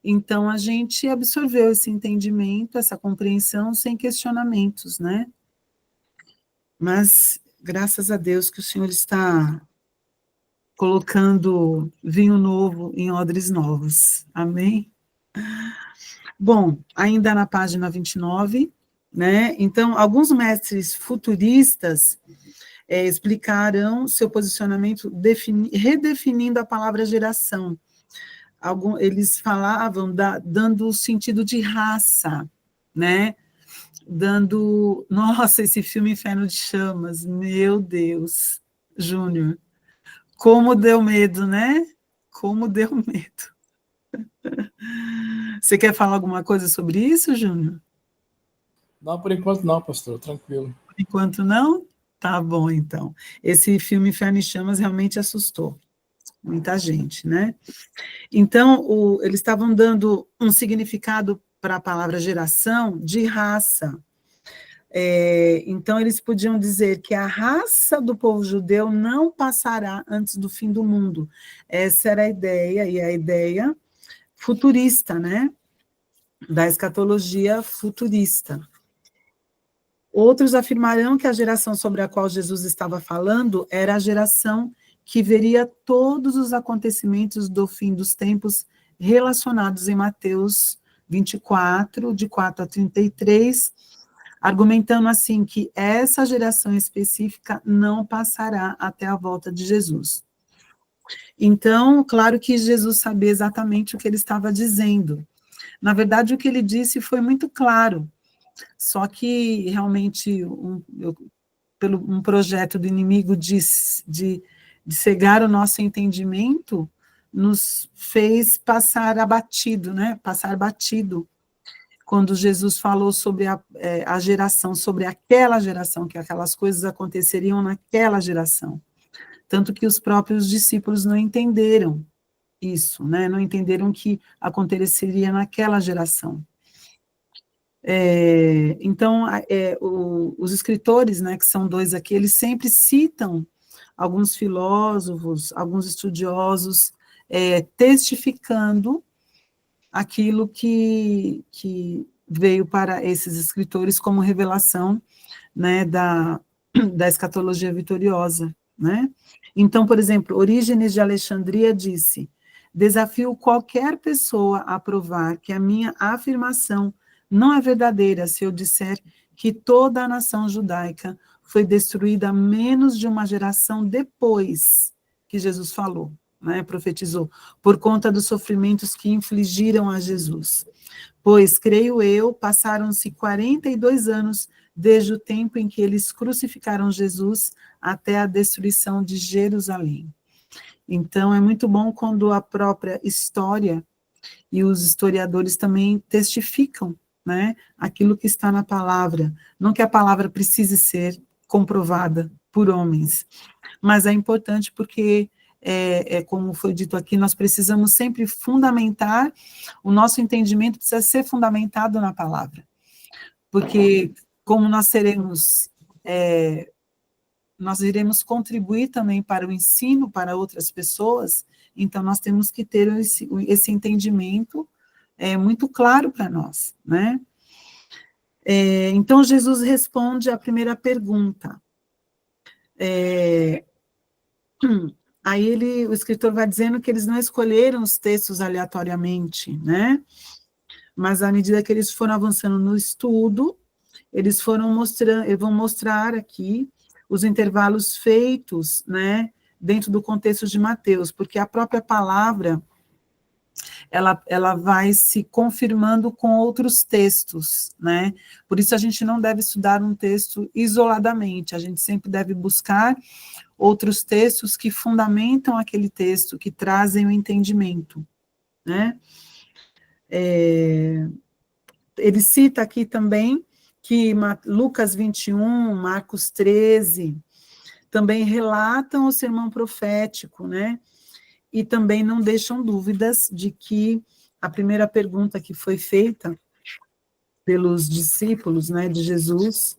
então a gente absorveu esse entendimento, essa compreensão sem questionamentos, né? Mas graças a Deus que o Senhor está colocando vinho novo em odres novos. Amém? Bom, ainda na página 29, né? Então, alguns mestres futuristas explicarão seu posicionamento redefinindo a palavra geração. Eles falavam dando o sentido de raça, né? Nossa, esse filme Inferno de Chamas, meu Deus, Júnior, como deu medo, né? Como deu medo. Você quer falar alguma coisa sobre isso, Júnior? Não, por enquanto não, pastor, tranquilo. Por enquanto não? Tá bom, então. Esse filme Inferno em Chamas realmente assustou muita gente, né? Então, eles estavam dando um significado para a palavra geração de raça, Então, eles podiam dizer que a raça do povo judeu não passará antes do fim do mundo. Essa era a ideia, e a ideia futurista, né? Da escatologia futurista. Outros afirmarão que a geração sobre a qual Jesus estava falando era a geração que veria todos os acontecimentos do fim dos tempos relacionados em Mateus 24, de 4 a 33, argumentando assim que essa geração específica não passará até a volta de Jesus. Então, claro que Jesus sabia exatamente o que ele estava dizendo. Na verdade, o que ele disse foi muito claro, só que realmente pelo um projeto do inimigo de cegar o nosso entendimento, nos fez passar abatido, né? Passar batido, quando Jesus falou sobre a geração, sobre aquela geração, que aquelas coisas aconteceriam naquela geração. Tanto que os próprios discípulos não entenderam isso, né? Não entenderam que aconteceria naquela geração. Então, os escritores, né, que são dois aqui, eles sempre citam alguns filósofos, alguns estudiosos, testificando aquilo que veio para esses escritores como revelação, né, da escatologia vitoriosa, né? Então, por exemplo, Orígenes de Alexandria disse: desafio qualquer pessoa a provar que a minha afirmação não é verdadeira se eu disser que toda a nação judaica foi destruída menos de uma geração depois que Jesus falou, né, profetizou, por conta dos sofrimentos que infligiram a Jesus. Pois, creio eu, passaram-se 42 anos desde o tempo em que eles crucificaram Jesus até a destruição de Jerusalém. Então, é muito bom quando a própria história e os historiadores também testificam, né, aquilo que está na palavra. Não que a palavra precise ser comprovada por homens, mas é importante porque, como foi dito aqui, nós precisamos sempre fundamentar, o nosso entendimento precisa ser fundamentado na palavra, porque como nós iremos contribuir também para o ensino para outras pessoas, então nós temos que ter esse entendimento muito claro para nós, né? Então, Jesus responde à primeira pergunta. Aí o escritor vai dizendo que eles não escolheram os textos aleatoriamente, né? Mas à medida que eles foram avançando no estudo, eles vão mostrar aqui os intervalos feitos, né, dentro do contexto de Mateus, porque a própria palavra, ela vai se confirmando com outros textos, né? Por isso a gente não deve estudar um texto isoladamente, a gente sempre deve buscar outros textos que fundamentam aquele texto, que trazem o entendimento, né? Ele cita aqui também que Lucas 21, Marcos 13, também relatam o sermão profético, né? E também não deixam dúvidas de que a primeira pergunta que foi feita pelos discípulos, né, de Jesus,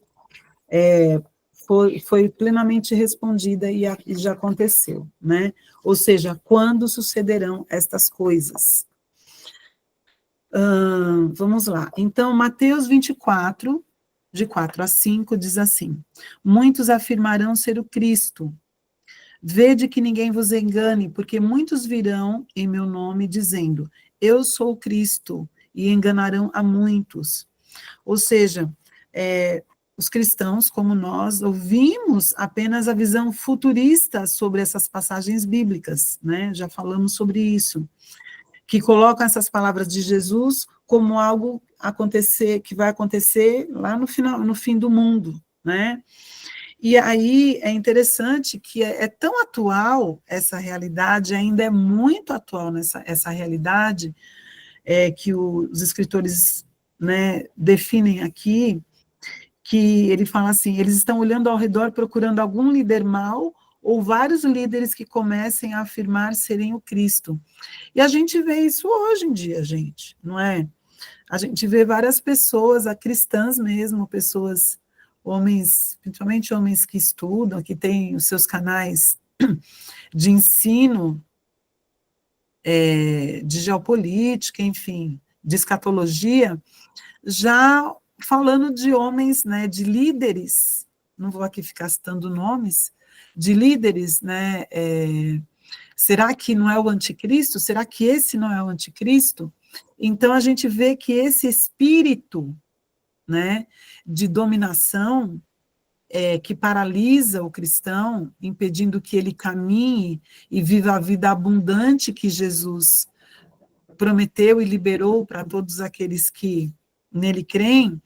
foi plenamente respondida e já aconteceu, né? Ou seja, quando sucederão estas coisas? Vamos lá. Então, Mateus 24, de 4 a 5, diz assim: muitos afirmarão ser o Cristo. Vede que ninguém vos engane, porque muitos virão em meu nome dizendo, eu sou o Cristo, e enganarão a muitos. Ou seja, os cristãos, como nós, ouvimos apenas a visão futurista sobre essas passagens bíblicas, né? Já falamos sobre isso, que colocam essas palavras de Jesus como algo que vai acontecer lá no final, no fim do mundo, né? E aí é interessante que é tão atual essa realidade, ainda é muito atual essa realidade, que os escritores, né, definem aqui, que ele fala assim, eles estão olhando ao redor procurando algum líder mau, ou vários líderes que comecem a afirmar serem o Cristo. E a gente vê isso hoje em dia, gente, não é? A gente vê várias pessoas, cristãs mesmo, pessoas homens, principalmente homens que estudam, que têm os seus canais de ensino, de geopolítica, enfim, de escatologia, já falando de homens, né, de líderes, não vou aqui ficar citando nomes, de líderes, né, será que não é o anticristo? Será que esse não é o anticristo? Então, a gente vê que esse espírito, né, de dominação, que paralisa o cristão, impedindo que ele caminhe e viva a vida abundante que Jesus prometeu e liberou para todos aqueles que nele creem,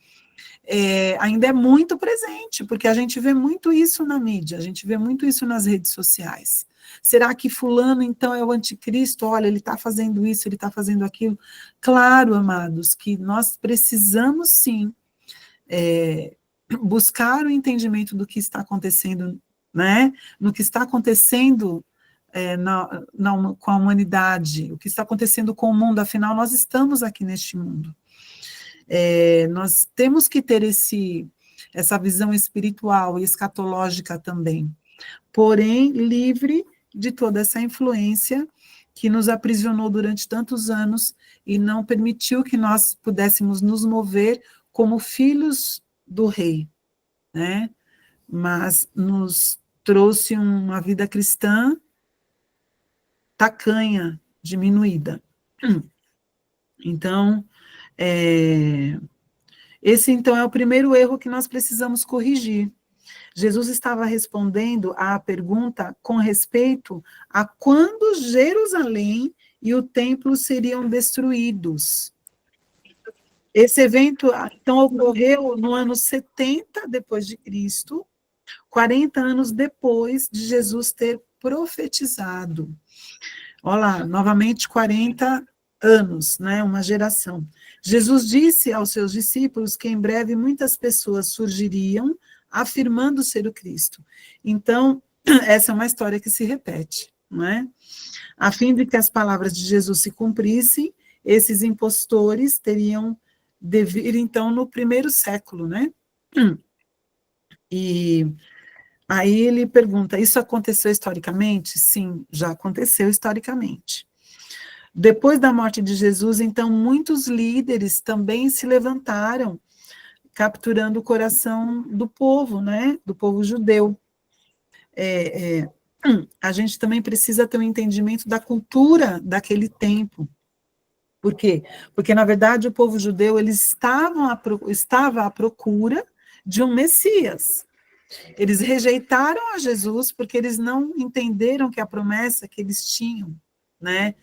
ainda é muito presente, porque a gente vê muito isso na mídia, a gente vê muito isso nas redes sociais. Será que fulano, então, é o anticristo? Olha, ele está fazendo isso, ele está fazendo aquilo. Claro, amados, que nós precisamos, sim, buscar o entendimento do que está acontecendo, né? No que está acontecendo com a humanidade, o que está acontecendo com o mundo, afinal, nós estamos aqui neste mundo. Nós temos que ter essa visão espiritual e escatológica também, porém, livre de toda essa influência que nos aprisionou durante tantos anos e não permitiu que nós pudéssemos nos mover como filhos do rei, né? Mas nos trouxe uma vida cristã tacanha, diminuída. Então, esse então é o primeiro erro que nós precisamos corrigir. Jesus estava respondendo à pergunta com respeito a quando Jerusalém e o templo seriam destruídos. Esse evento, então, ocorreu no ano 70 depois de Cristo, 40 anos depois de Jesus ter profetizado. Olha lá, novamente 40 anos, né, uma geração. Jesus disse aos seus discípulos que em breve muitas pessoas surgiriam afirmando ser o Cristo. Então, essa é uma história que se repete, não é? A fim de que as palavras de Jesus se cumprissem, esses impostores teriam de vir, então, no primeiro século, né? E aí ele pergunta, isso aconteceu historicamente? Sim, já aconteceu historicamente. Depois da morte de Jesus, então, muitos líderes também se levantaram, capturando o coração do povo, né? Do povo judeu. A gente também precisa ter um entendimento da cultura daquele tempo. Por quê? Porque, na verdade, o povo judeu estava à procura de um Messias. Eles rejeitaram a Jesus porque eles não entenderam que a promessa que eles tinham, né?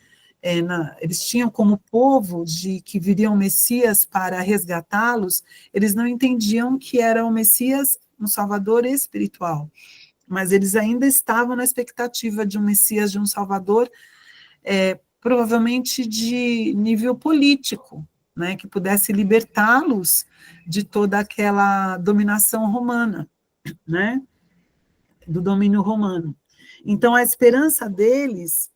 Eles tinham como povo de que viria um Messias para resgatá-los, eles não entendiam que era o Messias, um Salvador espiritual, mas eles ainda estavam na expectativa de um Messias, de um Salvador, provavelmente de nível político, né, que pudesse libertá-los de toda aquela dominação romana, né, do domínio romano. Então, a esperança deles,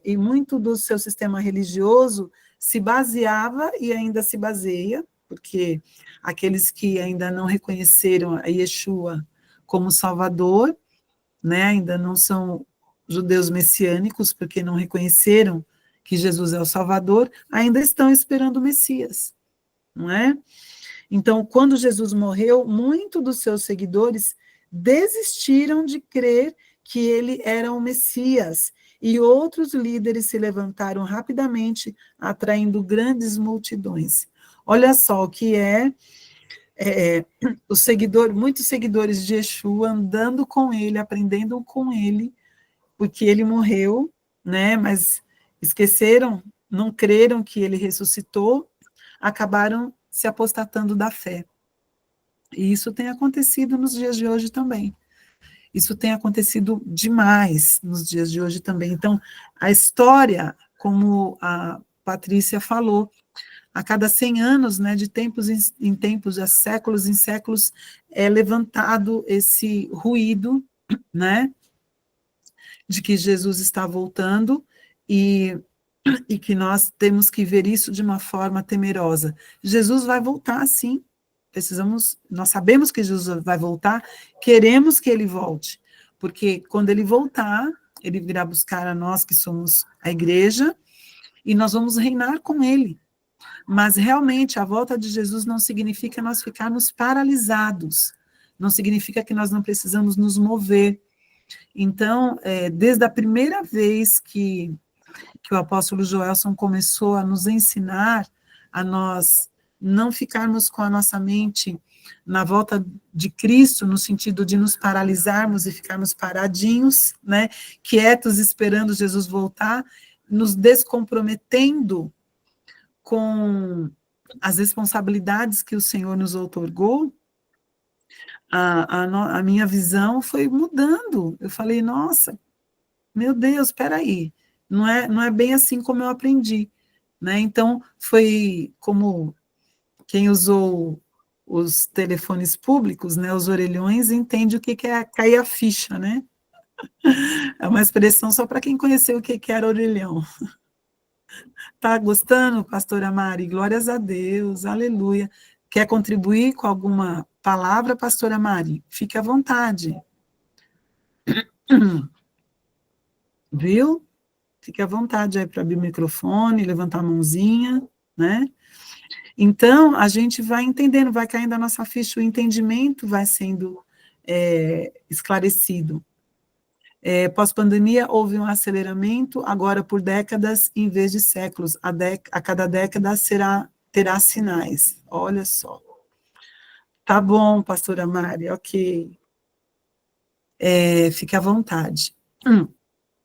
e muito do seu sistema religioso, se baseava e ainda se baseia, porque aqueles que ainda não reconheceram a Yeshua como Salvador, né, ainda não são judeus messiânicos, porque não reconheceram que Jesus é o Salvador, ainda estão esperando o Messias, não é? Então, quando Jesus morreu, muitos dos seus seguidores desistiram de crer que ele era o Messias, e outros líderes se levantaram rapidamente, atraindo grandes multidões. Olha só o que muitos seguidores de Yeshua andando com ele, aprendendo com ele, porque ele morreu, né, mas esqueceram, não creram que ele ressuscitou, acabaram se apostatando da fé. E isso tem acontecido nos dias de hoje também. Isso tem acontecido demais nos dias de hoje também. Então, a história, como a Patrícia falou, a cada 100 anos, né, de tempos em tempos, de séculos em séculos, é levantado esse ruído, né, de que Jesus está voltando e que nós temos que ver isso de uma forma temerosa. Jesus vai voltar, sim, nós sabemos que Jesus vai voltar, queremos que ele volte, porque quando ele voltar, ele virá buscar a nós que somos a igreja, e nós vamos reinar com ele. Mas realmente a volta de Jesus não significa nós ficarmos paralisados, não significa que nós não precisamos nos mover. Então, desde a primeira vez que o apóstolo Joelson começou a nos ensinar a nós não ficarmos com a nossa mente na volta de Cristo, no sentido de nos paralisarmos e ficarmos paradinhos, né, quietos, esperando Jesus voltar, nos descomprometendo com as responsabilidades que o Senhor nos outorgou, a minha visão foi mudando. Eu falei, nossa, meu Deus, espera aí, não é bem assim como eu aprendi, né? Então, foi como quem usou os telefones públicos, né, os orelhões, entende o que é cair a ficha, né? É uma expressão só para quem conheceu o que era orelhão. Tá gostando, pastora Mari? Glórias a Deus, aleluia. Quer contribuir com alguma palavra, pastora Mari? Fique à vontade. Viu? Fique à vontade aí para abrir o microfone, levantar a mãozinha, né? Então, a gente vai entendendo, vai caindo a nossa ficha, o entendimento vai sendo esclarecido. Pós-pandemia, houve um aceleramento, agora por décadas, em vez de séculos. A cada década terá sinais. Olha só. Tá bom, pastora Mari, ok. Fique à vontade.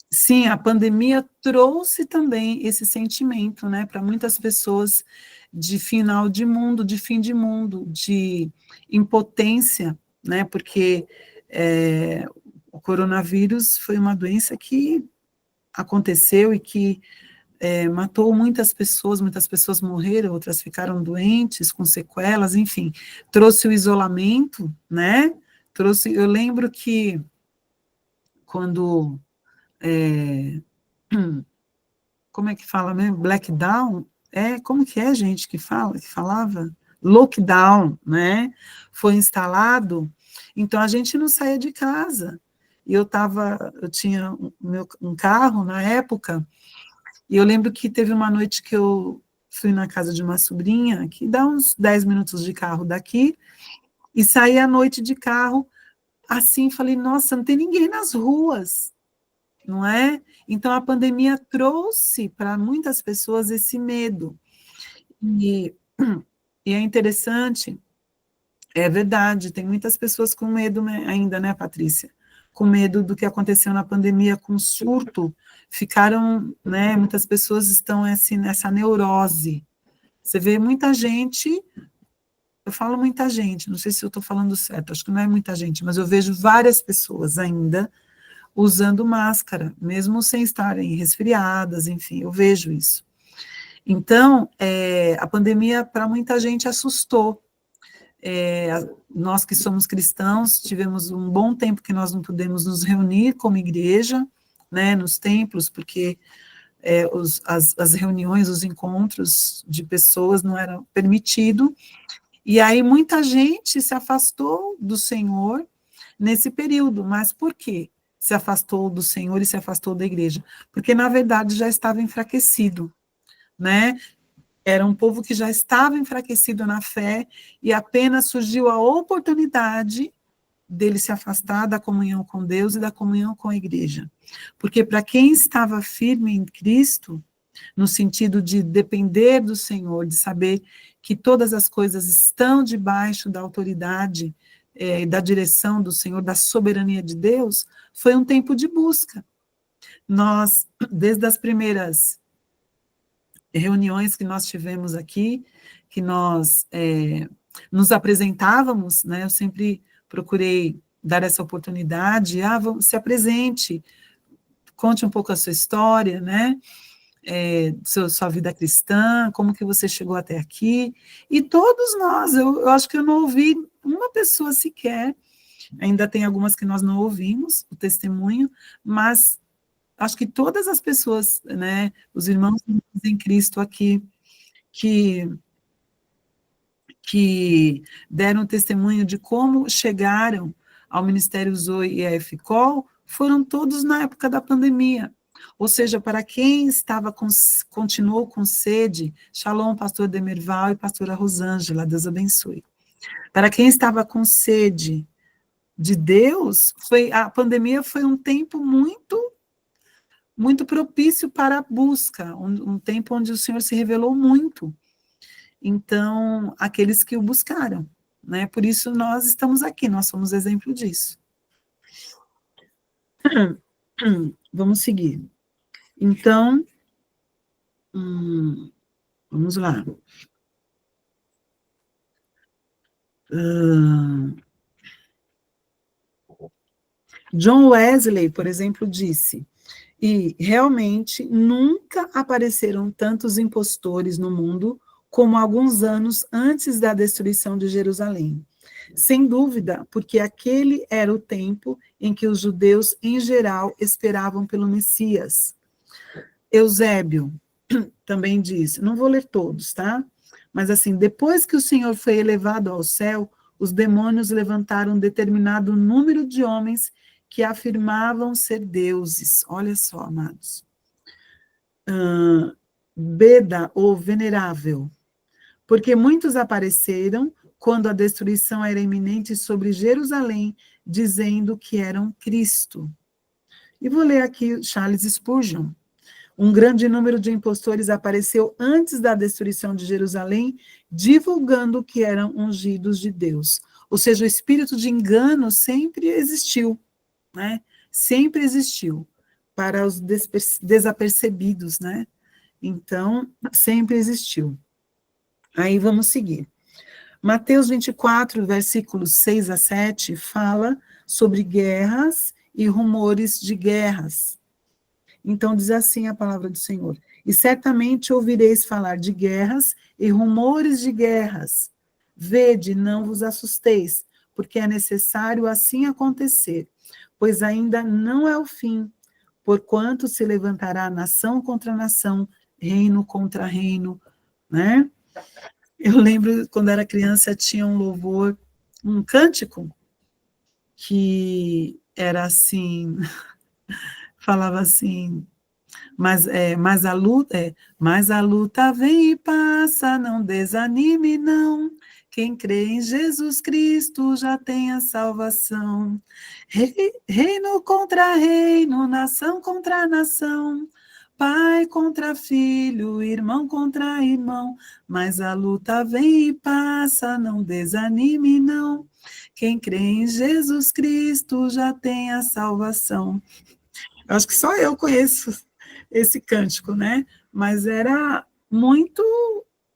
Sim, a pandemia trouxe também esse sentimento, né, para muitas pessoas de final de mundo, de fim de mundo, de impotência, né, porque o coronavírus foi uma doença que aconteceu e que matou muitas pessoas morreram, outras ficaram doentes, com sequelas, enfim, trouxe o isolamento, né, eu lembro que quando como é que fala mesmo? Blackdown? Como que é, gente, que falava? Lockdown, né? Foi instalado, então a gente não saía de casa. E eu tinha um carro na época, e eu lembro que teve uma noite que eu fui na casa de uma sobrinha, que dá uns 10 minutos de carro daqui, e saí à noite de carro, assim, falei, nossa, não tem ninguém nas ruas, não é? Então, a pandemia trouxe para muitas pessoas esse medo. E é interessante, é verdade, tem muitas pessoas com medo ainda, né, Patrícia? Com medo do que aconteceu na pandemia, com surto, ficaram, né, muitas pessoas estão assim, nessa neurose. Você vê muita gente, eu falo muita gente, não sei se eu estou falando certo, acho que não é muita gente, mas eu vejo várias pessoas ainda usando máscara, mesmo sem estarem resfriadas, enfim, eu vejo isso. Então, a pandemia, para muita gente, assustou. Nós que somos cristãos, tivemos um bom tempo que nós não pudemos nos reunir como igreja, né, nos templos, porque as reuniões, os encontros de pessoas não eram permitidos, e aí muita gente se afastou do Senhor nesse período, mas por quê? Se afastou do Senhor e se afastou da igreja, porque na verdade já estava enfraquecido, né? Era um povo que já estava enfraquecido na fé e apenas surgiu a oportunidade dele se afastar da comunhão com Deus e da comunhão com a igreja. Porque para quem estava firme em Cristo, no sentido de depender do Senhor, de saber que todas as coisas estão debaixo da autoridade da direção do Senhor, da soberania de Deus, foi um tempo de busca. Nós, desde as primeiras reuniões que nós tivemos aqui, que nós nos apresentávamos, né, eu sempre procurei dar essa oportunidade, se apresente, conte um pouco a sua história, né, sua vida cristã, como que você chegou até aqui, e todos nós, eu acho que eu não ouvi uma pessoa sequer, ainda tem algumas que nós não ouvimos, o testemunho, mas acho que todas as pessoas, né, os irmãos em Cristo aqui, que que deram testemunho de como chegaram ao Ministério Zoe e a FCOL, foram todos na época da pandemia. Ou seja, para quem continuou com sede, Shalom, pastor Demerval e pastora Rosângela, Deus abençoe. Para quem estava com sede de Deus, a pandemia foi um tempo muito propício para a busca, um tempo onde o Senhor se revelou muito. Então, aqueles que o buscaram, né? Por isso nós estamos aqui, nós somos exemplo disso. Vamos seguir. Então, vamos lá. John Wesley, por exemplo, disse: e realmente nunca apareceram tantos impostores no mundo como alguns anos antes da destruição de Jerusalém. Sem dúvida, porque aquele era o tempo em que os judeus, em geral, esperavam pelo Messias. Eusébio também disse, não vou ler todos, tá? Mas assim, depois que o Senhor foi elevado ao céu, os demônios levantaram um determinado número de homens que afirmavam ser deuses. Olha só, amados. Beda, ou venerável, porque muitos apareceram quando a destruição era iminente sobre Jerusalém, dizendo que eram Cristo. E vou ler aqui Charles Spurgeon. Um grande número de impostores apareceu antes da destruição de Jerusalém, divulgando que eram ungidos de Deus. Ou seja, o espírito de engano sempre existiu, né? Sempre existiu para os desapercebidos, né? Então, sempre existiu. Aí vamos seguir. Mateus 24, versículos 6 a 7, fala sobre guerras e rumores de guerras. Então, diz assim a palavra do Senhor: e certamente ouvireis falar de guerras e rumores de guerras. Vede, não vos assusteis, porque é necessário assim acontecer, pois ainda não é o fim, porquanto se levantará nação contra nação, reino contra reino, né? Eu lembro, quando era criança, tinha um louvor, um cântico, que era assim, falava assim, mas a luta vem e passa, não desanime não, quem crê em Jesus Cristo já tem a salvação. Reino contra reino, nação contra nação, pai contra filho, irmão contra irmão, mas a luta vem e passa, não desanime não, quem crê em Jesus Cristo já tem a salvação. Eu acho que só eu conheço esse cântico, né? Mas era muito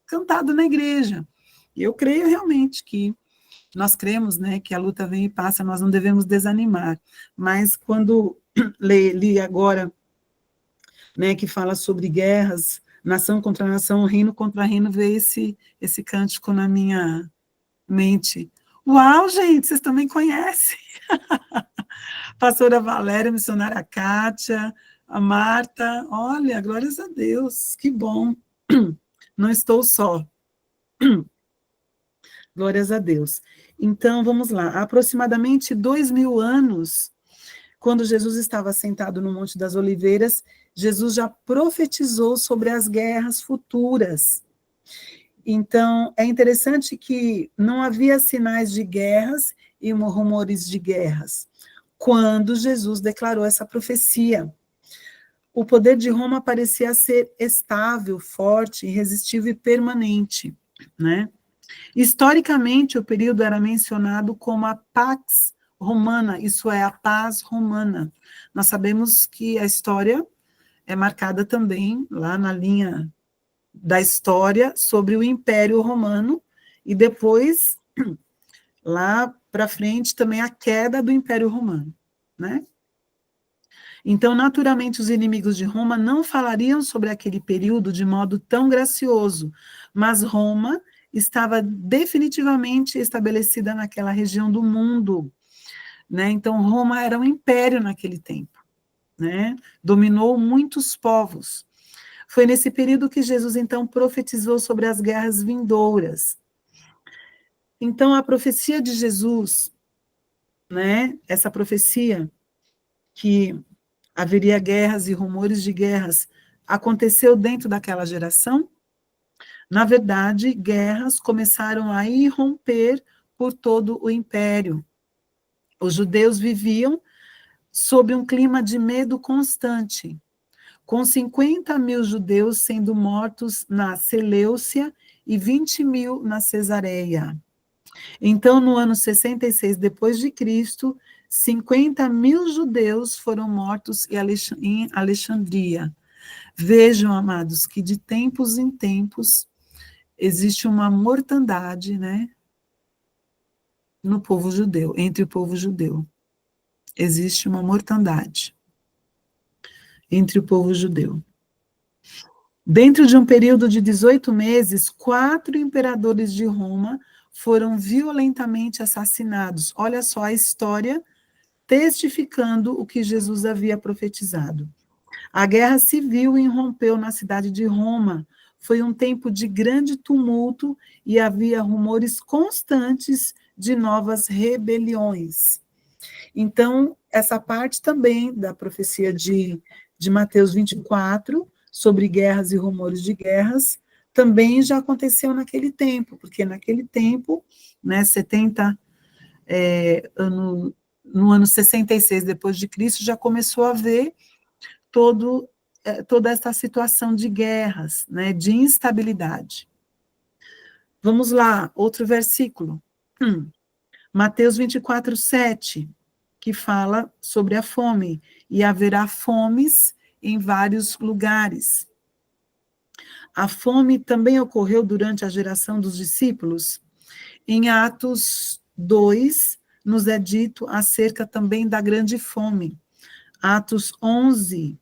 cantado na igreja. E eu creio realmente que nós cremos, né, que a luta vem e passa, nós não devemos desanimar. Mas quando li agora, né, que fala sobre guerras, nação contra nação, reino contra reino, veio esse cântico na minha mente. Uau, gente, vocês também conhecem. Pastora Valéria, missionária Kátia, a Marta, olha, glórias a Deus, que bom. Não estou só. Glórias a Deus. Então, vamos lá. Há aproximadamente 2000 anos, quando Jesus estava sentado no Monte das Oliveiras, Jesus já profetizou sobre as guerras futuras. Então, é interessante que não havia sinais de guerras e rumores de guerras quando Jesus declarou essa profecia. O poder de Roma parecia ser estável, forte, irresistível e permanente, né? Historicamente, o período era mencionado como a Pax Romana, isso é, a paz romana. Nós sabemos que a história é marcada também, lá na linha da história, sobre o Império Romano, e depois, lá para frente, também a queda do Império Romano, né? Então, naturalmente, os inimigos de Roma não falariam sobre aquele período de modo tão gracioso, mas Roma estava definitivamente estabelecida naquela região do mundo, né? Então, Roma era um império naquele tempo, né? Dominou muitos povos. Foi nesse período que Jesus, então, profetizou sobre as guerras vindouras. Então, a profecia de Jesus, né, essa profecia que haveria guerras e rumores de guerras, aconteceu dentro daquela geração? Na verdade, guerras começaram a irromper por todo o império. Os judeus viviam sob um clima de medo constante, com 50.000 judeus sendo mortos na Seleucia e 20.000 na Cesareia. Então, no ano 66 depois de Cristo, 50.000 judeus foram mortos em Alexandria. Vejam, amados, que de tempos em tempos existe uma mortandade, né, no povo judeu, entre o povo judeu. Existe uma mortandade entre o povo judeu. Dentro de um período de 18 meses, 4 imperadores de Roma foram violentamente assassinados. Olha só a história testificando o que Jesus havia profetizado. A guerra civil irrompeu na cidade de Roma. Foi um tempo de grande tumulto e havia rumores constantes de novas rebeliões. Então, essa parte também da profecia de Mateus 24, sobre guerras e rumores de guerras, também já aconteceu naquele tempo, porque naquele tempo, né, no ano 66 depois de Cristo, já começou a haver toda essa situação de guerras, né, de instabilidade. Vamos lá, outro versículo. Mateus 24, 7, que fala sobre a fome, e haverá fomes em vários lugares. A fome também ocorreu durante a geração dos discípulos. Em Atos 2, nos é dito acerca também da grande fome. Atos 11,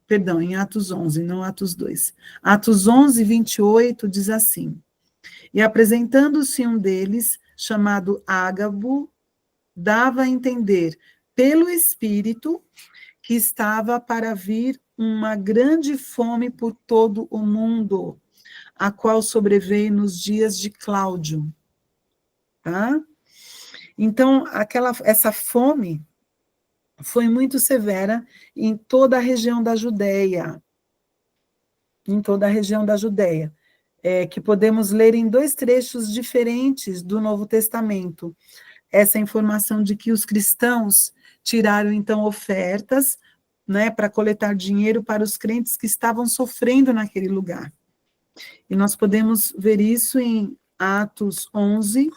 perdão, em Atos 11, não Atos 2. Atos 11, 28, diz assim: E apresentando-se um deles, chamado Ágabo, dava a entender, pelo Espírito, que estava para vir uma grande fome por todo o mundo, a qual sobreveio nos dias de Cláudio. Tá? Então, essa fome foi muito severa em toda a região da Judéia. Em toda a região da Judéia. Que podemos ler em 2 trechos diferentes do Novo Testamento. Essa informação de que os cristãos tiraram, então, ofertas, né, para coletar dinheiro para os crentes que estavam sofrendo naquele lugar. E nós podemos ver isso em Atos 11,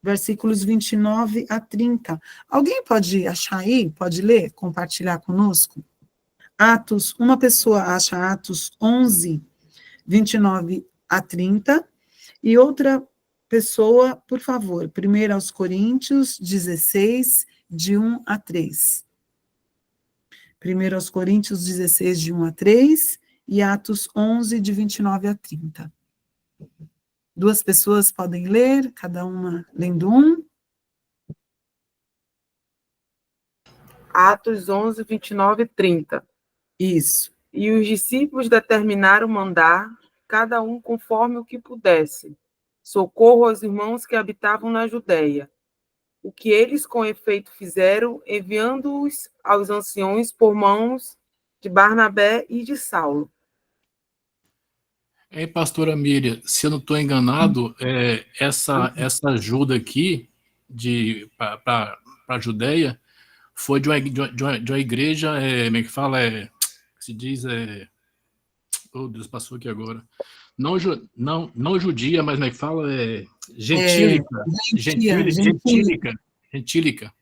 versículos 29 a 30. Alguém pode achar aí? Pode ler? Compartilhar conosco? Uma pessoa acha Atos 11, 29 a 30, e outra pessoa, por favor, 1 aos Coríntios 16, de 1 a 3. 1 aos Coríntios 16, de 1 a 3, e Atos 11, de 29 a 30. 2 pessoas podem ler, cada uma lendo um. Atos 11, 29 e 30. Isso. E os discípulos determinaram mandar, cada um conforme o que pudesse, socorro aos irmãos que habitavam na Judéia. O que eles com efeito fizeram, enviando-os aos anciões por mãos de Barnabé e de Saulo. Pastora Miriam, se eu não estou enganado, essa ajuda aqui para a Judéia foi de uma igreja, como é que fala? Se diz, oh Deus, passou aqui agora. Não judia, mas como é que fala? Gentílica. Gentílica.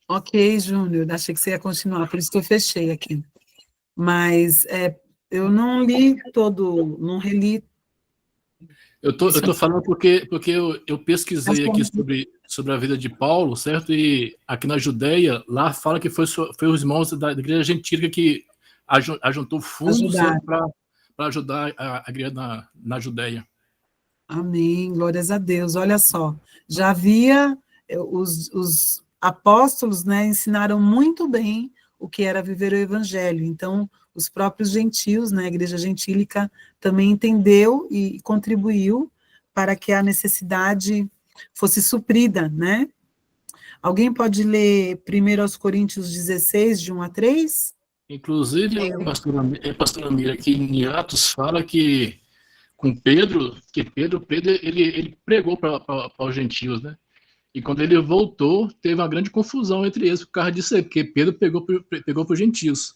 Ok, Júnior, achei que você ia continuar, por isso que eu fechei aqui. Mas eu não li todo, não reli. Eu tô falando porque eu pesquisei aqui sobre a vida de Paulo, certo? E aqui na Judéia, lá fala que foi os irmãos da igreja gentílica que ajuntou fundos para ajudar a igreja na Judéia. Amém, glórias a Deus. Olha só, já havia os apóstolos, né, ensinaram muito bem o que era viver o evangelho. Então, os próprios gentios, né, a igreja gentílica também entendeu e contribuiu para que a necessidade fosse suprida, né? Alguém pode ler 1 Coríntios 16, de 1 a 3? Inclusive, pastora Mira, aqui em Atos fala que com Pedro, Pedro ele pregou para os gentios, né? E quando ele voltou, teve uma grande confusão entre eles por causa disso aí, porque Pedro pegou para os gentios.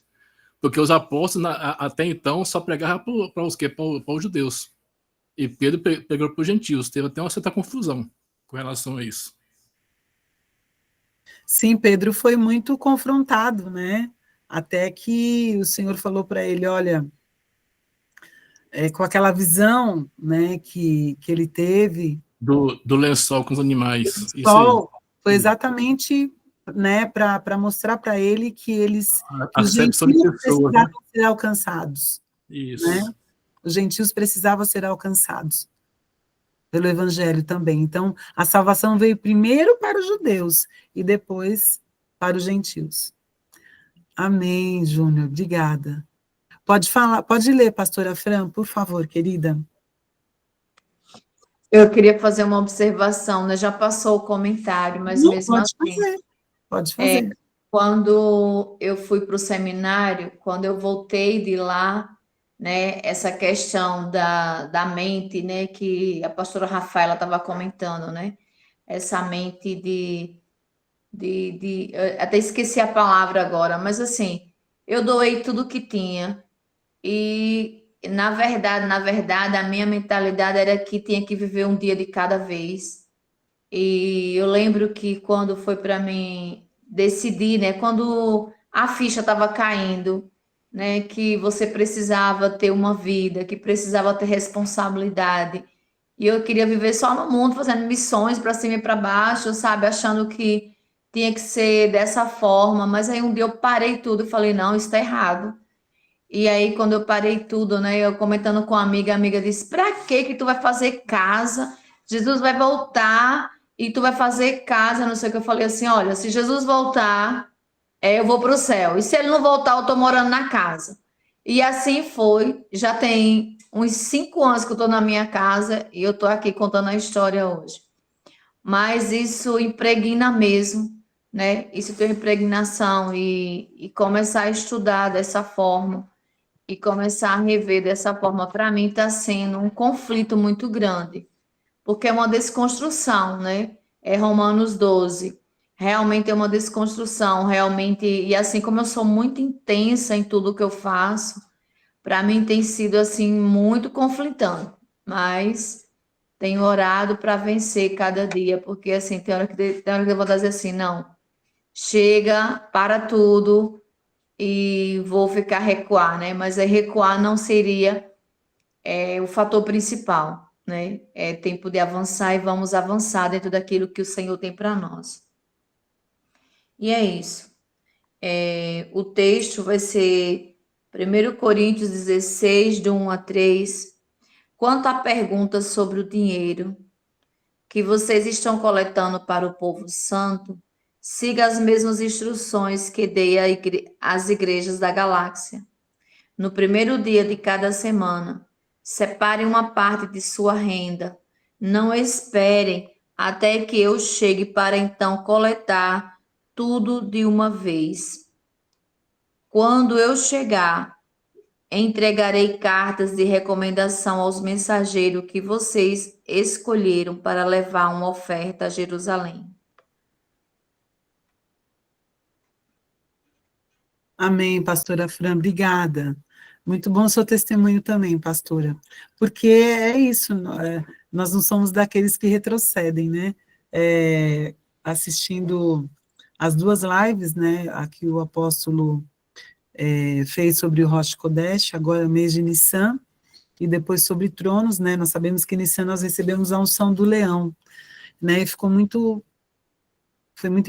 Porque os apóstolos, até então, só pregavam para os quê? Para os judeus. E Pedro pegou para os gentios. Teve até uma certa confusão com relação a isso. Sim, Pedro foi muito confrontado, né? Até que o Senhor falou para ele, olha, com aquela visão, né, que ele teve, Do lençol com os animais. o Isso aí. sol, foi exatamente, né, para mostrar para ele que que os Acepção de gentios pessoas, né? precisavam ser alcançados, Isso. né? Os gentios precisavam ser alcançados pelo evangelho também. Então, a salvação veio primeiro para os judeus e depois para os gentios. Amém, Júnior, obrigada. Pode falar, pode ler, pastora Fran, por favor, querida. Eu queria fazer uma observação, né? Já passou o comentário, mas Não, mesmo assim. Pode fazer. Quando eu fui para o seminário, quando eu voltei de lá, né, essa questão da mente, né, que a pastora Rafaela estava comentando, né, essa mente eu até esqueci a palavra agora, mas assim, eu doei tudo que tinha e na verdade, a minha mentalidade era que tinha que viver um dia de cada vez. E eu lembro que quando foi para mim decidir, né, quando a ficha estava caindo, né, que você precisava ter uma vida, que precisava ter responsabilidade. E eu queria viver só no mundo, fazendo missões para cima e para baixo, sabe, achando que tinha que ser dessa forma, mas aí um dia eu parei tudo e falei, não, isso está errado. E aí, quando eu parei tudo, né, eu comentando com a amiga disse, pra que tu vai fazer casa? Jesus vai voltar e tu vai fazer casa, não sei o que. Eu falei assim, olha, se Jesus voltar, eu vou para o céu. E se ele não voltar, eu tô morando na casa. E assim foi. Já tem uns 5 anos que eu tô na minha casa e eu tô aqui contando a história hoje. Mas isso impregna mesmo, né? Isso tem impregnação e começar a estudar dessa forma e começar a rever dessa forma, para mim está sendo um conflito muito grande, porque é uma desconstrução, né? É Romanos 12. Realmente é uma desconstrução, realmente, e assim como eu sou muito intensa em tudo que eu faço, para mim tem sido assim muito conflitante, mas tenho orado para vencer cada dia, porque assim, tem hora que eu vou dizer assim, não, chega, para tudo, e vou ficar recuar, né? Mas recuar não seria o fator principal, né? É tempo de avançar e vamos avançar dentro daquilo que o Senhor tem para nós. E é isso. O texto vai ser 1 Coríntios 16, do 1 a 3. Quanto à pergunta sobre o dinheiro que vocês estão coletando para o povo santo, siga as mesmas instruções que dei às igrejas da galáxia. No primeiro dia de cada semana, separe uma parte de sua renda. Não esperem até que eu chegue para então coletar tudo de uma vez. Quando eu chegar, entregarei cartas de recomendação aos mensageiros que vocês escolheram para levar uma oferta a Jerusalém. Amém, pastora Fran, obrigada. Muito bom o seu testemunho também, pastora, porque é isso, nós não somos daqueles que retrocedem, né? Assistindo as 2 lives, né, aqui o apóstolo fez sobre o Rosh Kodesh, agora mês de Nissan, e depois sobre tronos, né, nós sabemos que em Nissan nós recebemos a unção do leão, né, e foi muito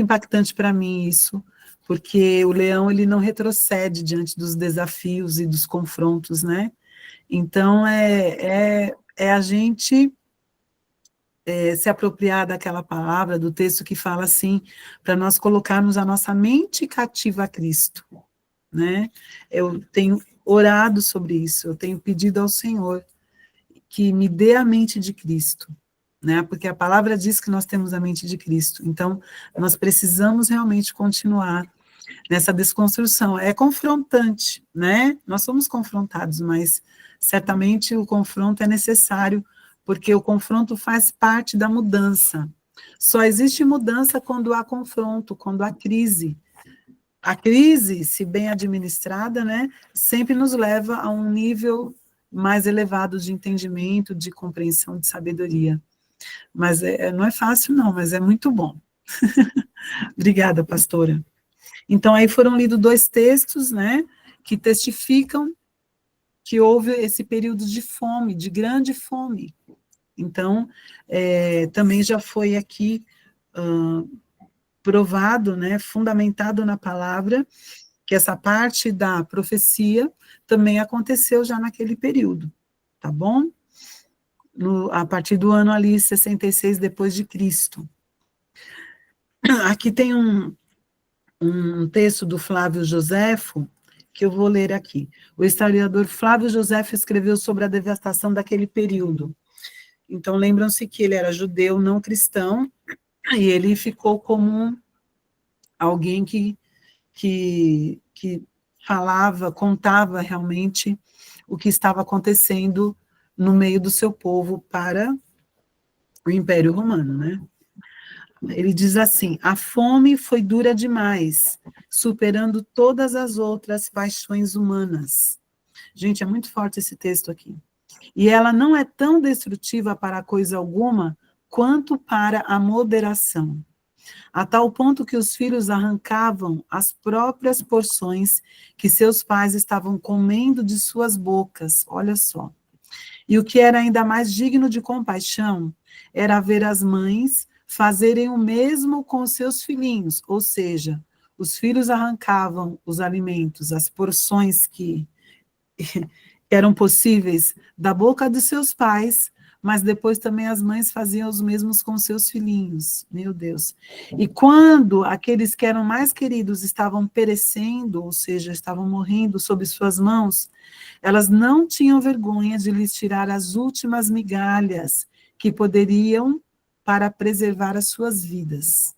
impactante para mim isso, porque o leão, ele não retrocede diante dos desafios e dos confrontos, né? Então, é a gente se apropriar daquela palavra, do texto que fala assim, para nós colocarmos a nossa mente cativa a Cristo, né? Eu tenho orado sobre isso, eu tenho pedido ao Senhor que me dê a mente de Cristo, né? Porque a palavra diz que nós temos a mente de Cristo. Então, nós precisamos realmente continuar nessa desconstrução. É confrontante, né? Nós somos confrontados, mas certamente o confronto é necessário, porque o confronto faz parte da mudança. Só existe mudança quando há confronto, quando há crise. A crise, se bem administrada, né, sempre nos leva a um nível mais elevado de entendimento, de compreensão, de sabedoria. Mas não é fácil, não, mas é muito bom. Obrigada, pastora. Então, aí foram lidos 2 textos, né, que testificam que houve esse período de fome, de grande fome. Então, também já foi aqui provado, né, fundamentado na palavra, que essa parte da profecia também aconteceu já naquele período, tá bom? A partir do ano ali, 66 depois de Cristo. Aqui tem um texto do Flávio Joséfo, que eu vou ler aqui. O historiador Flávio Joséfo escreveu sobre a devastação daquele período. Então, lembram-se que ele era judeu, não cristão, e ele ficou como alguém que falava, contava realmente o que estava acontecendo no meio do seu povo para o Império Romano, né? Ele diz assim: a fome foi dura demais, superando todas as outras paixões humanas. Gente, é muito forte esse texto aqui. E ela não é tão destrutiva para coisa alguma quanto para a moderação, a tal ponto que os filhos arrancavam as próprias porções que seus pais estavam comendo de suas bocas, olha só. E o que era ainda mais digno de compaixão era ver as mães fazerem o mesmo com seus filhinhos, ou seja, os filhos arrancavam os alimentos, as porções que eram possíveis da boca de seus pais, mas depois também as mães faziam os mesmos com seus filhinhos, meu Deus. E quando aqueles que eram mais queridos estavam perecendo, ou seja, estavam morrendo sob suas mãos, elas não tinham vergonha de lhes tirar as últimas migalhas que poderiam para preservar as suas vidas.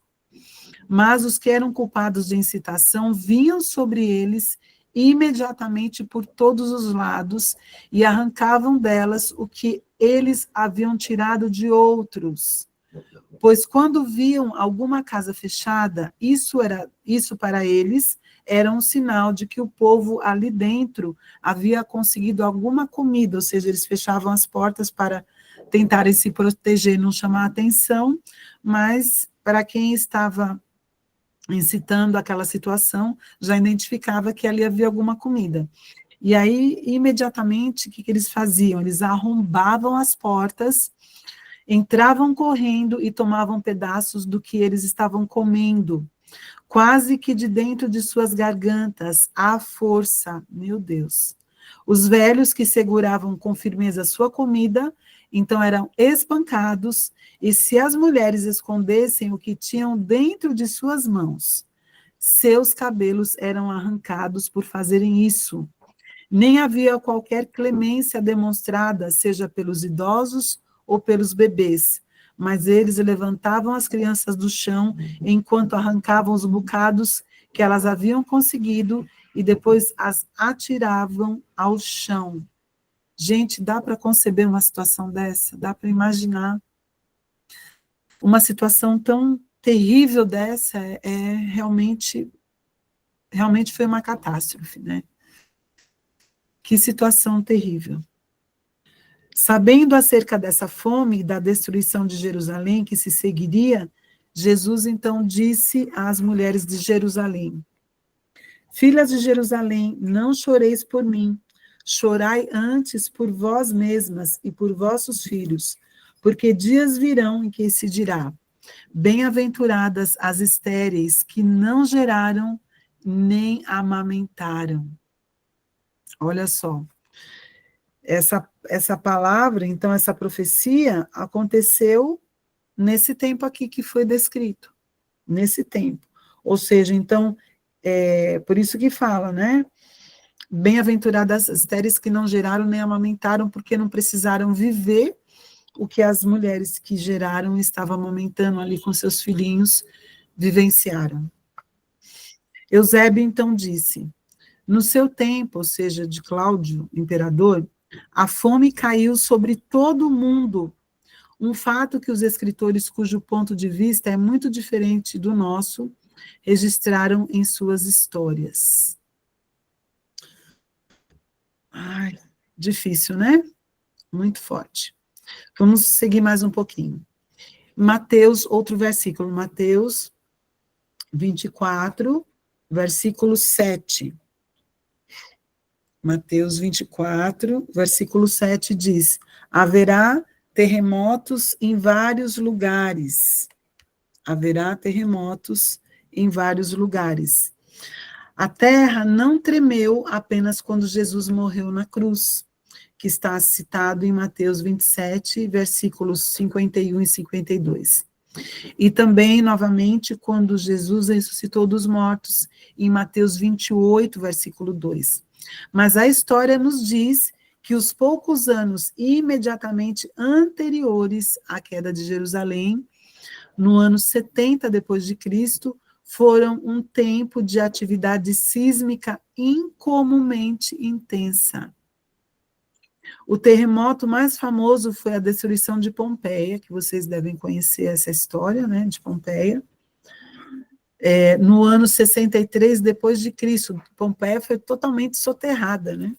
Mas os que eram culpados de incitação vinham sobre eles imediatamente por todos os lados e arrancavam delas o que eles haviam tirado de outros. Pois quando viam alguma casa fechada, isso para eles era um sinal de que o povo ali dentro havia conseguido alguma comida, ou seja, eles fechavam as portas para tentarem se proteger, não chamar atenção, mas para quem estava incitando aquela situação, já identificava que ali havia alguma comida. E aí, imediatamente, o que eles faziam? Eles arrombavam as portas, entravam correndo e tomavam pedaços do que eles estavam comendo, quase que de dentro de suas gargantas, à força, meu Deus. Os velhos que seguravam com firmeza sua comida, então eram espancados, e se as mulheres escondessem o que tinham dentro de suas mãos, seus cabelos eram arrancados por fazerem isso. Nem havia qualquer clemência demonstrada, seja pelos idosos ou pelos bebês, mas eles levantavam as crianças do chão enquanto arrancavam os bocados que elas haviam conseguido e depois as atiravam ao chão. Gente, dá para conceber uma situação dessa? Dá para imaginar? Uma situação tão terrível dessa realmente foi uma catástrofe, né? Que situação terrível. Sabendo acerca dessa fome e da destruição de Jerusalém que se seguiria, Jesus então disse às mulheres de Jerusalém: filhas de Jerusalém, não choreis por mim, chorai antes por vós mesmas e por vossos filhos, porque dias virão em que se dirá: bem-aventuradas as estéreis que não geraram nem amamentaram. Olha só, essa palavra, então, essa profecia aconteceu nesse tempo aqui que foi descrito, nesse tempo. Ou seja, então, Por isso que fala, né? Bem-aventuradas as estéreis que não geraram nem amamentaram, porque não precisaram viver o que as mulheres que geraram e estavam amamentando ali com seus filhinhos vivenciaram. Eusébio então disse: no seu tempo, ou seja, de Cláudio, imperador, a fome caiu sobre todo o mundo, um fato que os escritores cujo ponto de vista é muito diferente do nosso, registraram em suas histórias. Ai, difícil, né? Muito forte. Vamos seguir mais um pouquinho. Mateus, outro versículo, Mateus 24, versículo 7. Mateus 24, versículo 7 diz: haverá terremotos em vários lugares. Haverá terremotos em vários lugares. A terra não tremeu apenas quando Jesus morreu na cruz, que está citado em Mateus 27, versículos 51 e 52. E também, novamente, quando Jesus ressuscitou dos mortos, em Mateus 28, versículo 2. Mas a história nos diz que os poucos anos imediatamente anteriores à queda de Jerusalém, no ano 70 depois de Cristo, foram um tempo de atividade sísmica incomumente intensa. O terremoto mais famoso foi a destruição de Pompeia, que vocês devem conhecer essa história, né, de Pompeia. No ano 63 depois de Cristo, Pompeia foi totalmente soterrada, né?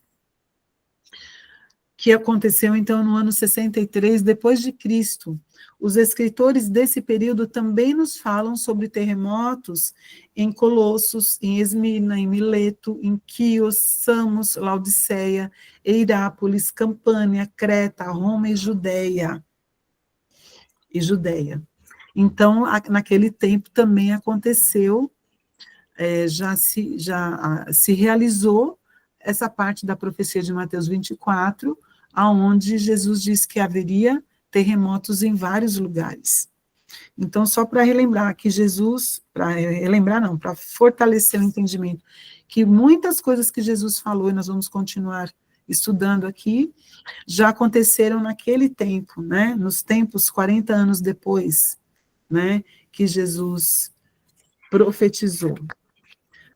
Que aconteceu, então, no ano 63 depois de Cristo. Os escritores desse período também nos falam sobre terremotos em Colossos, em Esmirna, em Mileto, em Quios, Samos, Laodiceia, Hierápolis, Campânia, Creta, Roma e Judéia. Então, naquele tempo também aconteceu, já se realizou essa parte da profecia de Mateus 24, aonde Jesus disse que haveria terremotos em vários lugares. Então, só para relembrar que Jesus, para fortalecer o entendimento, que muitas coisas que Jesus falou, e nós vamos continuar estudando aqui, já aconteceram naquele tempo, né? Nos tempos 40 anos depois, né? Que Jesus profetizou.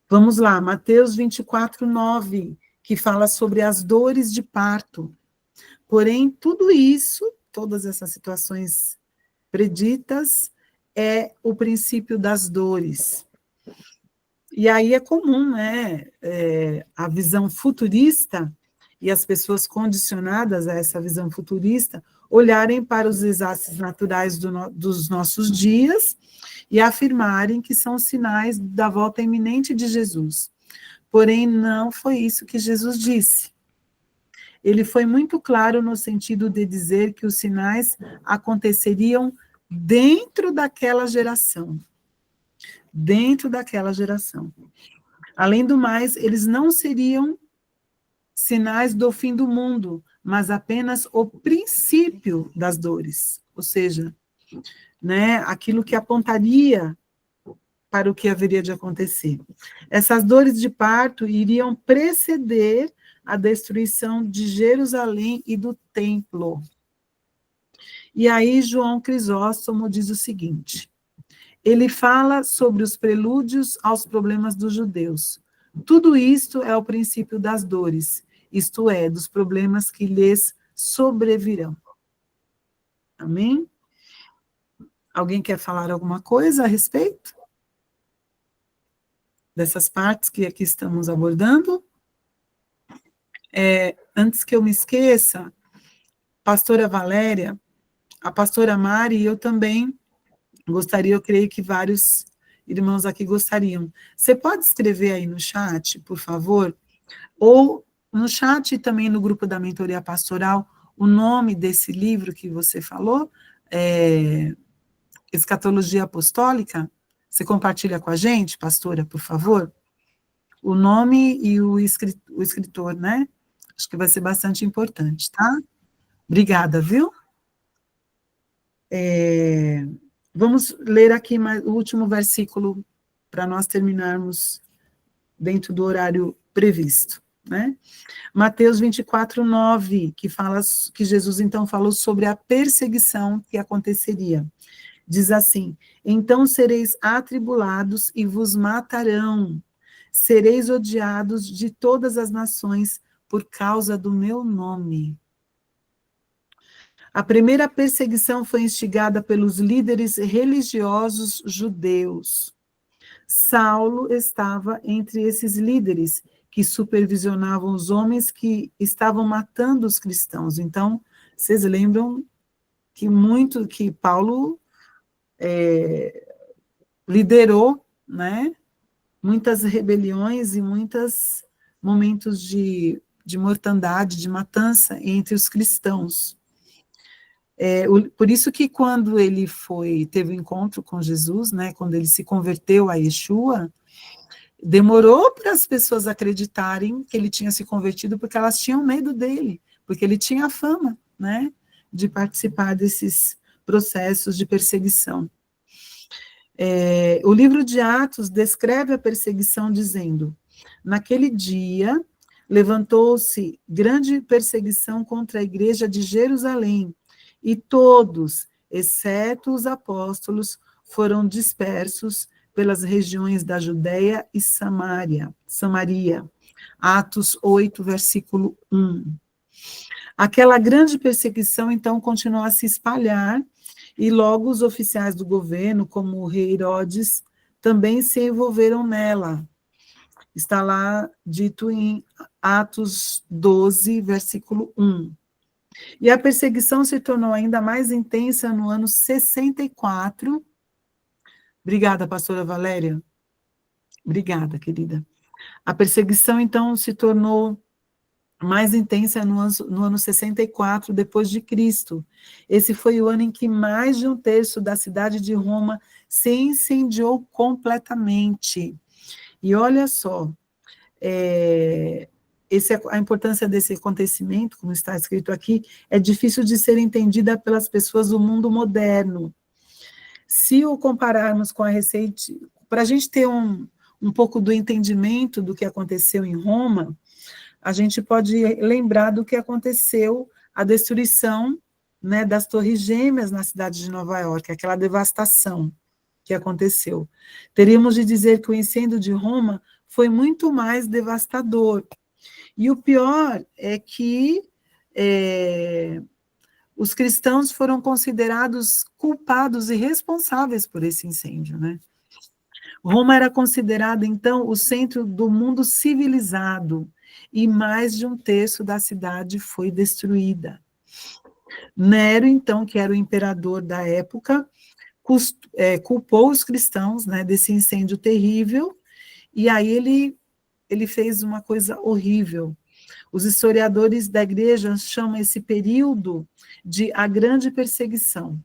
Vamos lá, Mateus 24, 9, que fala sobre as dores de parto. Porém, tudo isso, todas essas situações preditas, é o princípio das dores. E aí é comum, né, a visão futurista e as pessoas condicionadas a essa visão futurista olharem para os desastres naturais dos nossos dias e afirmarem que são sinais da volta iminente de Jesus. Porém, não foi isso que Jesus disse. Ele foi muito claro no sentido de dizer que os sinais aconteceriam dentro daquela geração. Dentro daquela geração. Além do mais, eles não seriam sinais do fim do mundo, mas apenas o princípio das dores. Ou seja, né, aquilo que apontaria para o que haveria de acontecer. Essas dores de parto iriam preceder a destruição de Jerusalém e do templo. E aí João Crisóstomo diz o seguinte: ele fala sobre os prelúdios aos problemas dos judeus. Tudo isto é o princípio das dores, isto é, dos problemas que lhes sobrevirão. Amém? Alguém quer falar alguma coisa a respeito dessas partes que aqui estamos abordando? Antes que eu me esqueça, pastora Valéria, a pastora Mari e eu também gostaria, eu creio que vários irmãos aqui gostariam. Você pode escrever aí no chat, por favor? Ou no chat e também no grupo da mentoria pastoral, o nome desse livro que você falou, Escatologia Apostólica. Você compartilha com a gente, pastora, por favor? O nome e o escritor, né? Acho que vai ser bastante importante, tá? Obrigada, viu? Vamos ler aqui o último versículo para nós terminarmos dentro do horário previsto, né? Mateus 24:9, que fala que Jesus então falou sobre a perseguição que aconteceria. Diz assim: então sereis atribulados e vos matarão, sereis odiados de todas as nações por causa do meu nome. A primeira perseguição foi instigada pelos líderes religiosos judeus. Saulo estava entre esses líderes que supervisionavam os homens que estavam matando os cristãos. Então, vocês lembram que Paulo liderou, né, muitas rebeliões e muitos momentos de mortandade, de matança entre os cristãos. Por isso que quando ele teve um encontro com Jesus, né, quando ele se converteu a Yeshua, demorou para as pessoas acreditarem que ele tinha se convertido, porque elas tinham medo dele, porque ele tinha a fama, né, de participar desses processos de perseguição. O livro de Atos descreve a perseguição dizendo: naquele dia levantou-se grande perseguição contra a igreja de Jerusalém, e todos, exceto os apóstolos, foram dispersos pelas regiões da Judéia e Samaria. Atos 8, versículo 1. Aquela grande perseguição, então, continuou a se espalhar, e logo os oficiais do governo, como o rei Herodes, também se envolveram nela. Está lá dito em Atos 12, versículo 1. E a perseguição se tornou ainda mais intensa no ano 64. Obrigada, pastora Valéria. Obrigada, querida. A perseguição, então, se tornou mais intensa no ano 64 depois de Cristo. Esse foi o ano em que mais de um terço da cidade de Roma se incendiou completamente. E olha só, a importância desse acontecimento, como está escrito aqui, é difícil de ser entendida pelas pessoas do mundo moderno. Se o compararmos com a recente, para a gente ter um pouco do entendimento do que aconteceu em Roma, a gente pode lembrar do que aconteceu, a destruição, né, das Torres Gêmeas na cidade de Nova York, aquela devastação que aconteceu. Teríamos de dizer que o incêndio de Roma foi muito mais devastador. E o pior é que os cristãos foram considerados culpados e responsáveis por esse incêndio, né? Roma era considerada, então, o centro do mundo civilizado, e mais de um terço da cidade foi destruída. Nero, então, que era o imperador da época, culpou os cristãos, né, desse incêndio terrível, e aí ele fez uma coisa horrível. Os historiadores da igreja chamam esse período de a grande perseguição.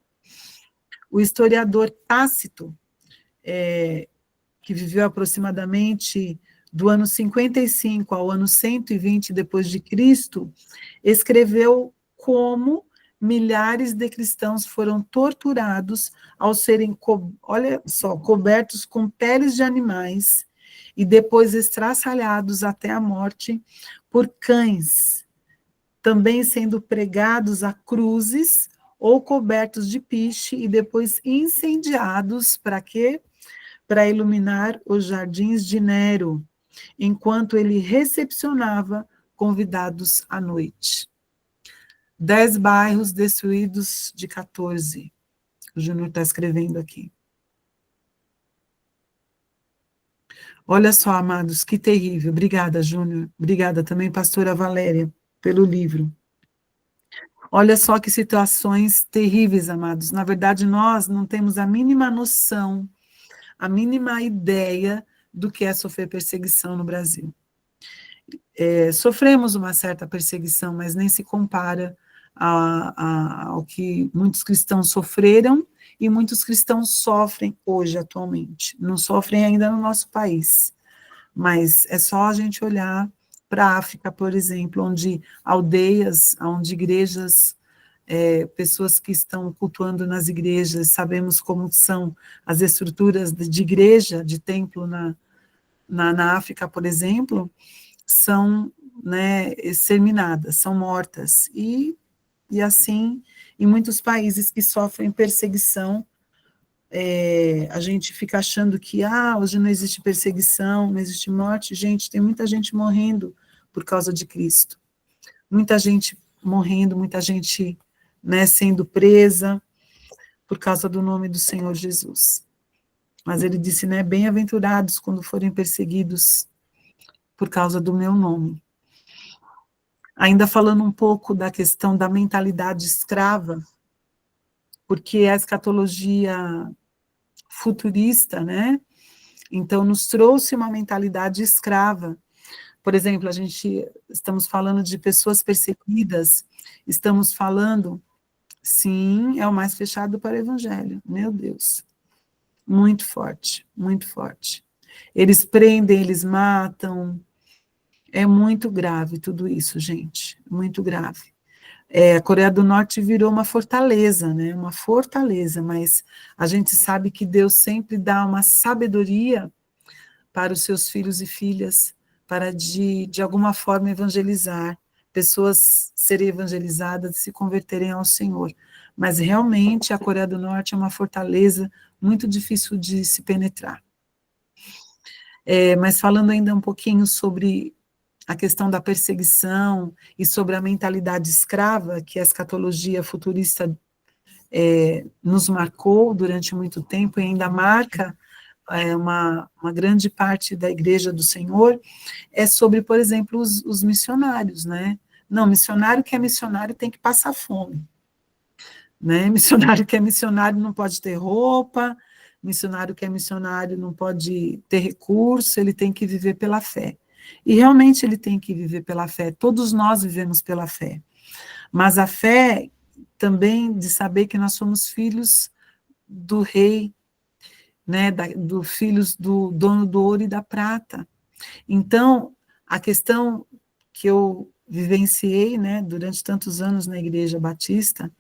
O historiador Tácito, que viveu aproximadamente do ano 55 ao ano 120 depois de Cristo, escreveu como milhares de cristãos foram torturados ao serem, olha só, cobertos com peles de animais e depois estraçalhados até a morte por cães, também sendo pregados a cruzes ou cobertos de piche e depois incendiados, para quê? Para iluminar os jardins de Nero, enquanto ele recepcionava convidados à noite. 10 bairros destruídos de 14. O Júnior está escrevendo aqui. Olha só, amados, que terrível. Obrigada, Júnior. Obrigada também, pastora Valéria, pelo livro. Olha só que situações terríveis, amados. Na verdade, nós não temos a mínima noção, a mínima ideia do que é sofrer perseguição no Brasil. Sofremos uma certa perseguição, mas nem se compara ao que muitos cristãos sofreram e muitos cristãos sofrem hoje, atualmente. Não sofrem ainda no nosso país, mas é só a gente olhar para a África, por exemplo, onde aldeias, onde igrejas, pessoas que estão cultuando nas igrejas, sabemos como são as estruturas de igreja, de templo na África, por exemplo, são, né, exterminadas, são mortas, e assim, em muitos países que sofrem perseguição, a gente fica achando que, hoje não existe perseguição, não existe morte. Gente, tem muita gente morrendo por causa de Cristo, muita gente morrendo, muita gente, né, sendo presa por causa do nome do Senhor Jesus. Mas ele disse, né, bem-aventurados quando forem perseguidos por causa do meu nome. Ainda falando um pouco da questão da mentalidade escrava, porque a escatologia futurista, né, então nos trouxe uma mentalidade escrava. Por exemplo, estamos falando de pessoas perseguidas, estamos falando, sim, é o mais fechado para o evangelho, meu Deus, muito forte, muito forte. Eles prendem, eles matam, é muito grave tudo isso, gente, muito grave. A Coreia do Norte virou uma fortaleza, né? Uma fortaleza, mas a gente sabe que Deus sempre dá uma sabedoria para os seus filhos e filhas, para de alguma forma evangelizar, pessoas serem evangelizadas, se converterem ao Senhor. Mas realmente a Coreia do Norte é uma fortaleza muito difícil de se penetrar. Mas falando ainda um pouquinho sobre a questão da perseguição e sobre a mentalidade escrava, que a escatologia futurista nos marcou durante muito tempo e ainda marca uma grande parte da Igreja do Senhor, é sobre, por exemplo, os missionários, né? Não, missionário que é missionário tem que passar fome, né? Missionário que é missionário não pode ter roupa, missionário que é missionário não pode ter recurso, ele tem que viver pela fé. E realmente ele tem que viver pela fé, todos nós vivemos pela fé, mas a fé também de saber que nós somos filhos do rei, né, filhos do dono do ouro e da prata. Então, a questão que eu vivenciei, né, durante tantos anos na Igreja Batista,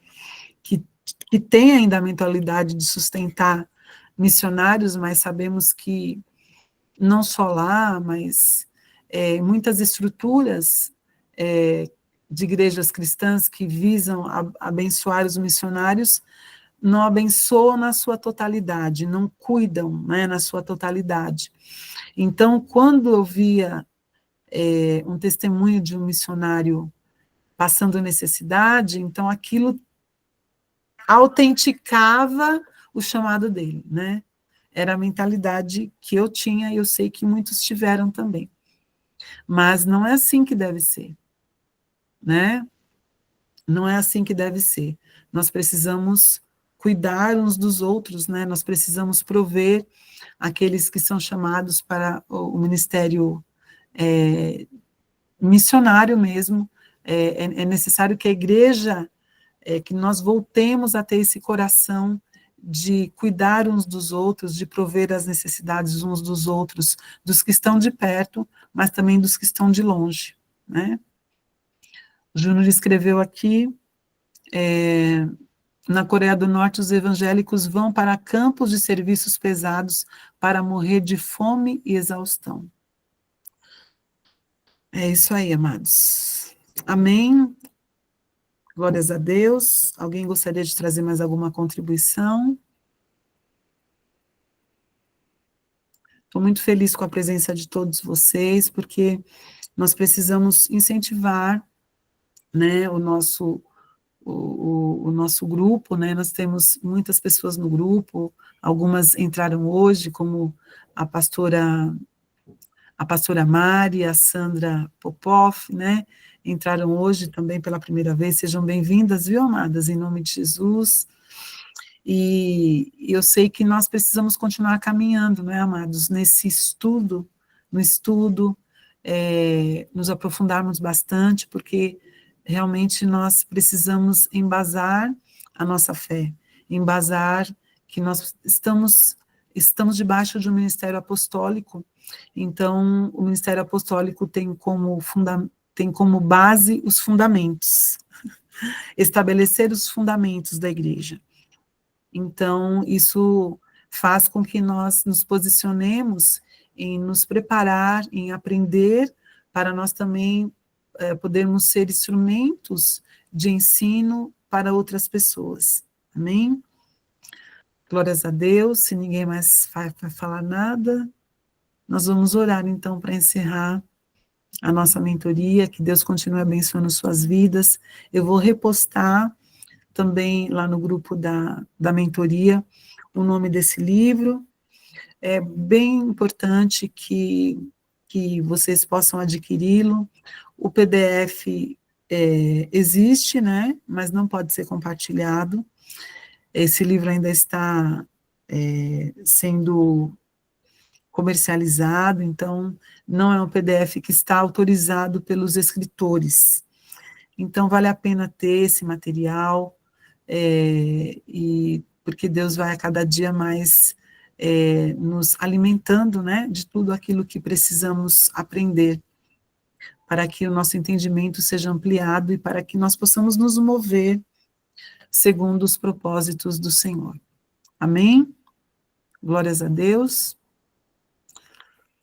que tem ainda a mentalidade de sustentar missionários, mas sabemos que não só lá, mas muitas estruturas de igrejas cristãs que visam abençoar os missionários, não abençoam na sua totalidade, não cuidam, né, na sua totalidade. Então, quando eu via um testemunho de um missionário passando necessidade, então aquilo autenticava o chamado dele, né? Era a mentalidade que eu tinha e eu sei que muitos tiveram também. Mas não é assim que deve ser, né? Não é assim que deve ser. Nós precisamos cuidar uns dos outros, né? Nós precisamos prover aqueles que são chamados para o ministério missionário mesmo. É necessário que a igreja, que nós voltemos a ter esse coração de cuidar uns dos outros, de prover as necessidades uns dos outros, dos que estão de perto, mas também dos que estão de longe, né? O Júnior escreveu aqui, na Coreia do Norte, os evangélicos vão para campos de serviços pesados para morrer de fome e exaustão. É isso aí, amados. Amém. Glórias a Deus. Alguém gostaria de trazer mais alguma contribuição? Estou muito feliz com a presença de todos vocês, porque nós precisamos incentivar, né, o nosso grupo, né? Nós temos muitas pessoas no grupo, algumas entraram hoje, como a pastora Mari, a Sandra Popoff, né? Entraram hoje também pela primeira vez. Sejam bem-vindas, viu, amadas, em nome de Jesus. E eu sei que nós precisamos continuar caminhando, não é, amados, nesse estudo, nos aprofundarmos bastante, porque realmente nós precisamos embasar a nossa fé, embasar que nós estamos debaixo de um ministério apostólico. Então, o ministério apostólico tem como base os fundamentos, estabelecer os fundamentos da igreja. Então, isso faz com que nós nos posicionemos em nos preparar, em aprender, para nós também podermos ser instrumentos de ensino para outras pessoas. Amém? Glórias a Deus. Se ninguém mais vai falar nada, nós vamos orar, então, para encerrar a nossa mentoria, que Deus continue abençoando suas vidas. Eu vou repostar também lá no grupo da mentoria o nome desse livro. É bem importante que vocês possam adquiri-lo. O PDF existe, né, mas não pode ser compartilhado. Esse livro ainda está sendo comercializado, então não é um PDF que está autorizado pelos escritores. Então vale a pena ter esse material, e porque Deus vai a cada dia mais nos alimentando, né, de tudo aquilo que precisamos aprender, para que o nosso entendimento seja ampliado e para que nós possamos nos mover segundo os propósitos do Senhor. Amém? Glórias a Deus.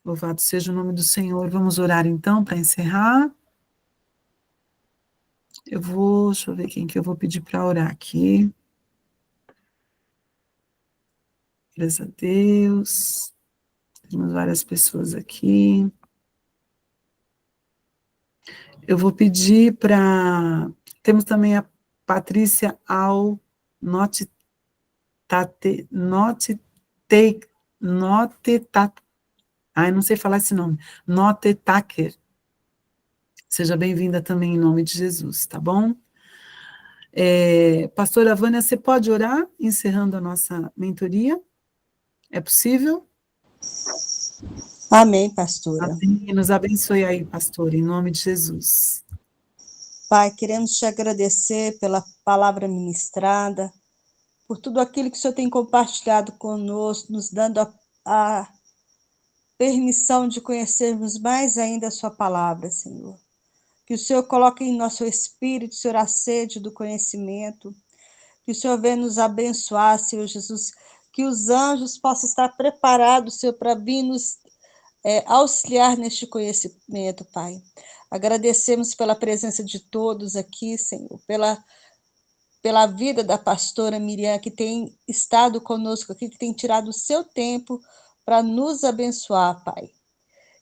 Louvado seja o nome do Senhor. Vamos orar então para encerrar. Deixa eu ver quem que eu vou pedir para orar aqui. Glórias a Deus. Temos várias pessoas aqui. Eu vou pedir para... Temos também a Patrícia Ai, não sei falar esse nome. Notetaker. Seja bem-vinda também em nome de Jesus, tá bom? Pastora Vânia, você pode orar, encerrando a nossa mentoria? É possível? Amém, pastora. Amém. Nos abençoe aí, pastor, em nome de Jesus. Pai, queremos te agradecer pela palavra ministrada, por tudo aquilo que o Senhor tem compartilhado conosco, nos dando a permissão de conhecermos mais ainda a sua palavra, Senhor. Que o Senhor coloque em nosso espírito, Senhor, a sede do conhecimento, que o Senhor venha nos abençoar, Senhor Jesus, que os anjos possam estar preparados, Senhor, para vir nos auxiliar neste conhecimento, Pai. Agradecemos pela presença de todos aqui, Senhor, pela vida da pastora Miriam, que tem estado conosco aqui, que tem tirado o seu tempo para nos abençoar, Pai.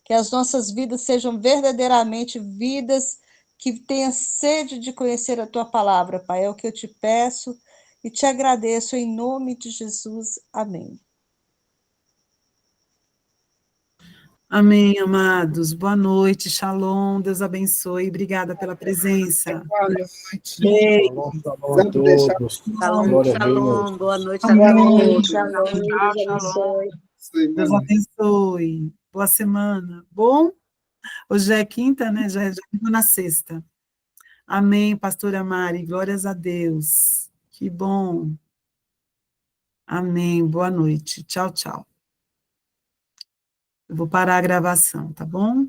Que as nossas vidas sejam verdadeiramente vidas que tenham sede de conhecer a Tua palavra, Pai. É o que eu te peço e te agradeço em nome de Jesus. Amém. Amém, amados. Boa noite, shalom, Deus abençoe. Obrigada pela presença. Boa noite. Beijo. Shalom a todos. Shalom, Glória a Deus. shalom. Boa noite a Boa noite, todos. shalom, Deus abençoe. Deus abençoe. Boa semana. Bom? Hoje é quinta, né? Já vivo na sexta. Amém, pastora Mari. Glórias a Deus. Que bom. Amém. Boa noite. Tchau, tchau. Eu vou parar a gravação, tá bom?